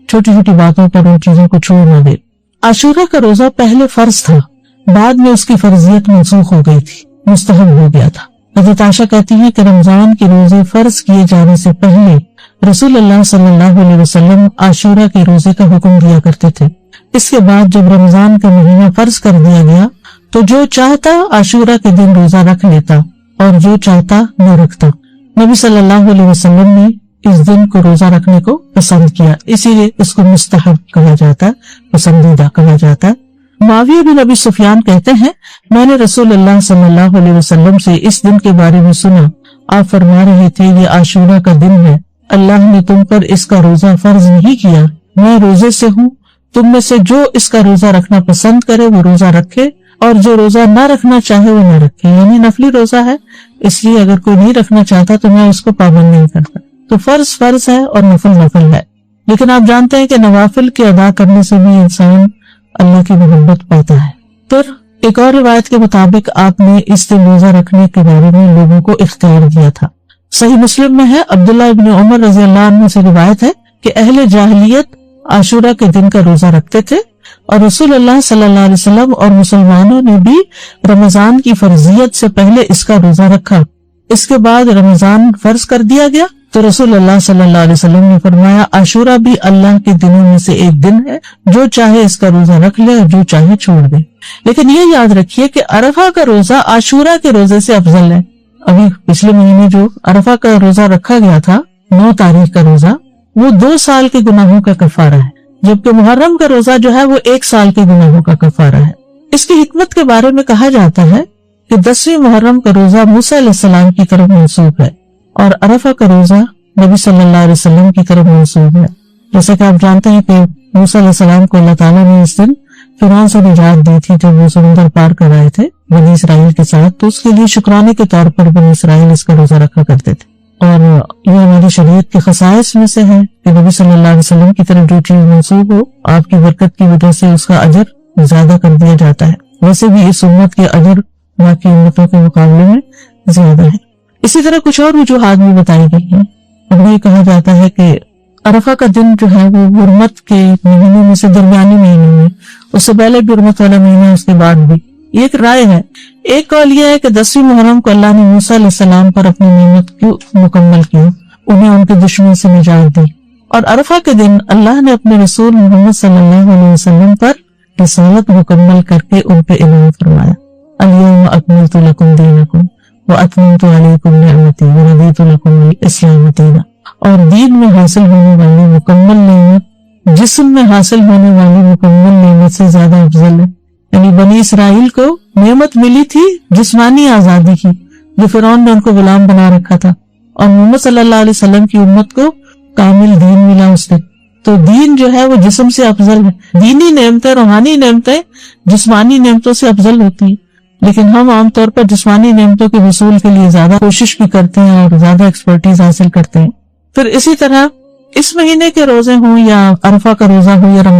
چھوٹی چھوٹی باتوں پر ان چیزوں کو چھوڑ نہ دے. عاشورہ کا روزہ پہلے فرض تھا، بعد میں اس کی فرضیت منسوخ ہو گئی تھی، مستحب ہو گیا تھا. حضرت عائشہ کہتی ہیں کہ رمضان کے روزے فرض کیے جانے سے پہلے رسول اللہ صلی اللہ علیہ وسلم عاشورہ کے روزے کا حکم دیا کرتے تھے. اس کے بعد جب رمضان کا مہینہ فرض کر دیا گیا تو جو چاہتا عاشورہ کے دن روزہ رکھ لیتا اور جو چاہتا نہ رکھتا. نبی صلی اللہ علیہ وسلم نے اس دن کو روزہ رکھنے کو پسند کیا، اسی لیے اس کو مستحب کہا جاتا ہے، پسندیدہ کہا جاتا ہے. معاویہ بن ابی سفیان کہتے ہیں میں نے رسول اللہ صلی اللہ علیہ وسلم سے اس دن کے بارے میں سنا. آپ فرما رہے تھے یہ عاشورہ کا دن ہے، اللہ نے تم پر اس کا روزہ فرض نہیں کیا، میں روزے سے ہوں، تم میں سے جو اس کا روزہ رکھنا پسند کرے وہ روزہ رکھے اور جو روزہ نہ رکھنا چاہے وہ نہ رکھے. یعنی نفلی روزہ ہے، اس لیے اگر کوئی نہیں رکھنا چاہتا تو میں اس کو پابند نہیں کرتا. تو فرض فرض ہے اور نفل نفل ہے. لیکن آپ جانتے ہیں کہ نوافل کے ادا کرنے سے بھی انسان اللہ کی محبت پاتا ہے. پھر ایک اور روایت کے مطابق آپ نے اس دن روزہ رکھنے کے بارے میں لوگوں کو اختیار دیا تھا. صحیح مسلم میں ہے، عبداللہ ابن عمر رضی اللہ عنہ سے روایت ہے کہ اہل جاہلیت عاشورہ کے دن کا روزہ رکھتے تھے اور رسول اللہ صلی اللہ علیہ وسلم اور مسلمانوں نے بھی رمضان کی فرضیت سے پہلے اس کا روزہ رکھا. اس کے بعد رمضان فرض کر دیا گیا تو رسول اللہ صلی اللہ علیہ وسلم نے فرمایا عاشورہ بھی اللہ کے دنوں میں سے ایک دن ہے، جو چاہے اس کا روزہ رکھ لے اور جو چاہے چھوڑ دے. لیکن یہ یاد رکھیے کہ عرفہ کا روزہ عاشورہ کے روزے سے افضل ہے. ابھی پچھلے مہینے جو عرفہ کا روزہ رکھا گیا تھا 9 تاریخ کا روزہ، وہ 2 سال کے گناہوں کا کفارہ ہے، جبکہ محرم کا روزہ جو ہے وہ 1 سال کے گناہوں کا کفارہ ہے. اس کی حکمت کے بارے میں کہا جاتا ہے کہ 10ویں محرم کا روزہ موسیٰ علیہ السلام کی طرف منسوب ہے اور عرفہ کا روزہ نبی صلی اللہ علیہ وسلم کی طرف منسوب ہے. جیسا کہ آپ جانتے ہیں کہ موسیٰ علیہ السلام کو اللہ تعالیٰ نے اس دن فرعون سے نجات دی تھی جب وہ سمندر پار کر آئے تھے بنی اسرائیل کے ساتھ، تو اس کے لیے شکرانے کے طور پر بنی اسرائیل اس کا روزہ رکھا کرتے تھے. اور یہ ہماری شریعت کے خصائص میں سے ہے کہ نبی صلی اللہ علیہ وسلم کی طرف جو چیز منسوب ہو آپ کی برکت کی وجہ سے اس کا اجر زیادہ کر دیا جاتا ہے. ویسے بھی اس امت کے اجر باقی امتوں کے مقابلے میں زیادہ ہے. اسی طرح کچھ اور وجوہات بھی بتائی گئی ہیں. اب یہ کہا جاتا ہے کہ عرفہ کا دن جو ہے وہ حرمت کے مہینوں میں سے درمیانی مہینے میں، اس سے پہلے بھی حرمت والا مہینہ، اس کے بعد بھی. یہ ایک رائے ہے. ایک قول یہ ہے کہ 10ویں محرم کو اللہ نے موسیٰ علیہ السلام پر اپنی نعمت کیوں مکمل کی، انہیں ان کے دشمن سے نجات دی. اور عرفہ کے دن اللہ نے اپنے رسول محمد صلی اللہ علیہ وسلم پر رسالت مکمل کر کے ان پہ انعام فرمایا. الیوم اکملت لکم دینکم واتممت علیکم نعمتی ورضیت لکم الاسلام دینا. اور دین میں حاصل ہونے والی مکمل نعمت جسم میں حاصل ہونے والی مکمل نعمت سے زیادہ افضل ہے. یعنی بنی اسرائیل کو نعمت ملی تھی جسمانی آزادی کی، جو فرعون نے ان کو غلام بنا رکھا تھا، اور محمد صلی اللہ علیہ وسلم کی امت کو کامل دین ملا اس نے. تو دین جو ہے وہ جسم سے افضل ہے. دینی نعمتیں، روحانی نعمتیں جسمانی نعمتوں سے افضل ہوتی ہیں، لیکن ہم عام طور پر جسمانی نعمتوں کے حصول کے لیے زیادہ کوشش بھی کرتے ہیں اور زیادہ ایکسپرٹیز حاصل کرتے ہیں. پھر اسی طرح اس مہینے کے روزے ہوں یا عرفہ کا روزہ ہو یا رمضان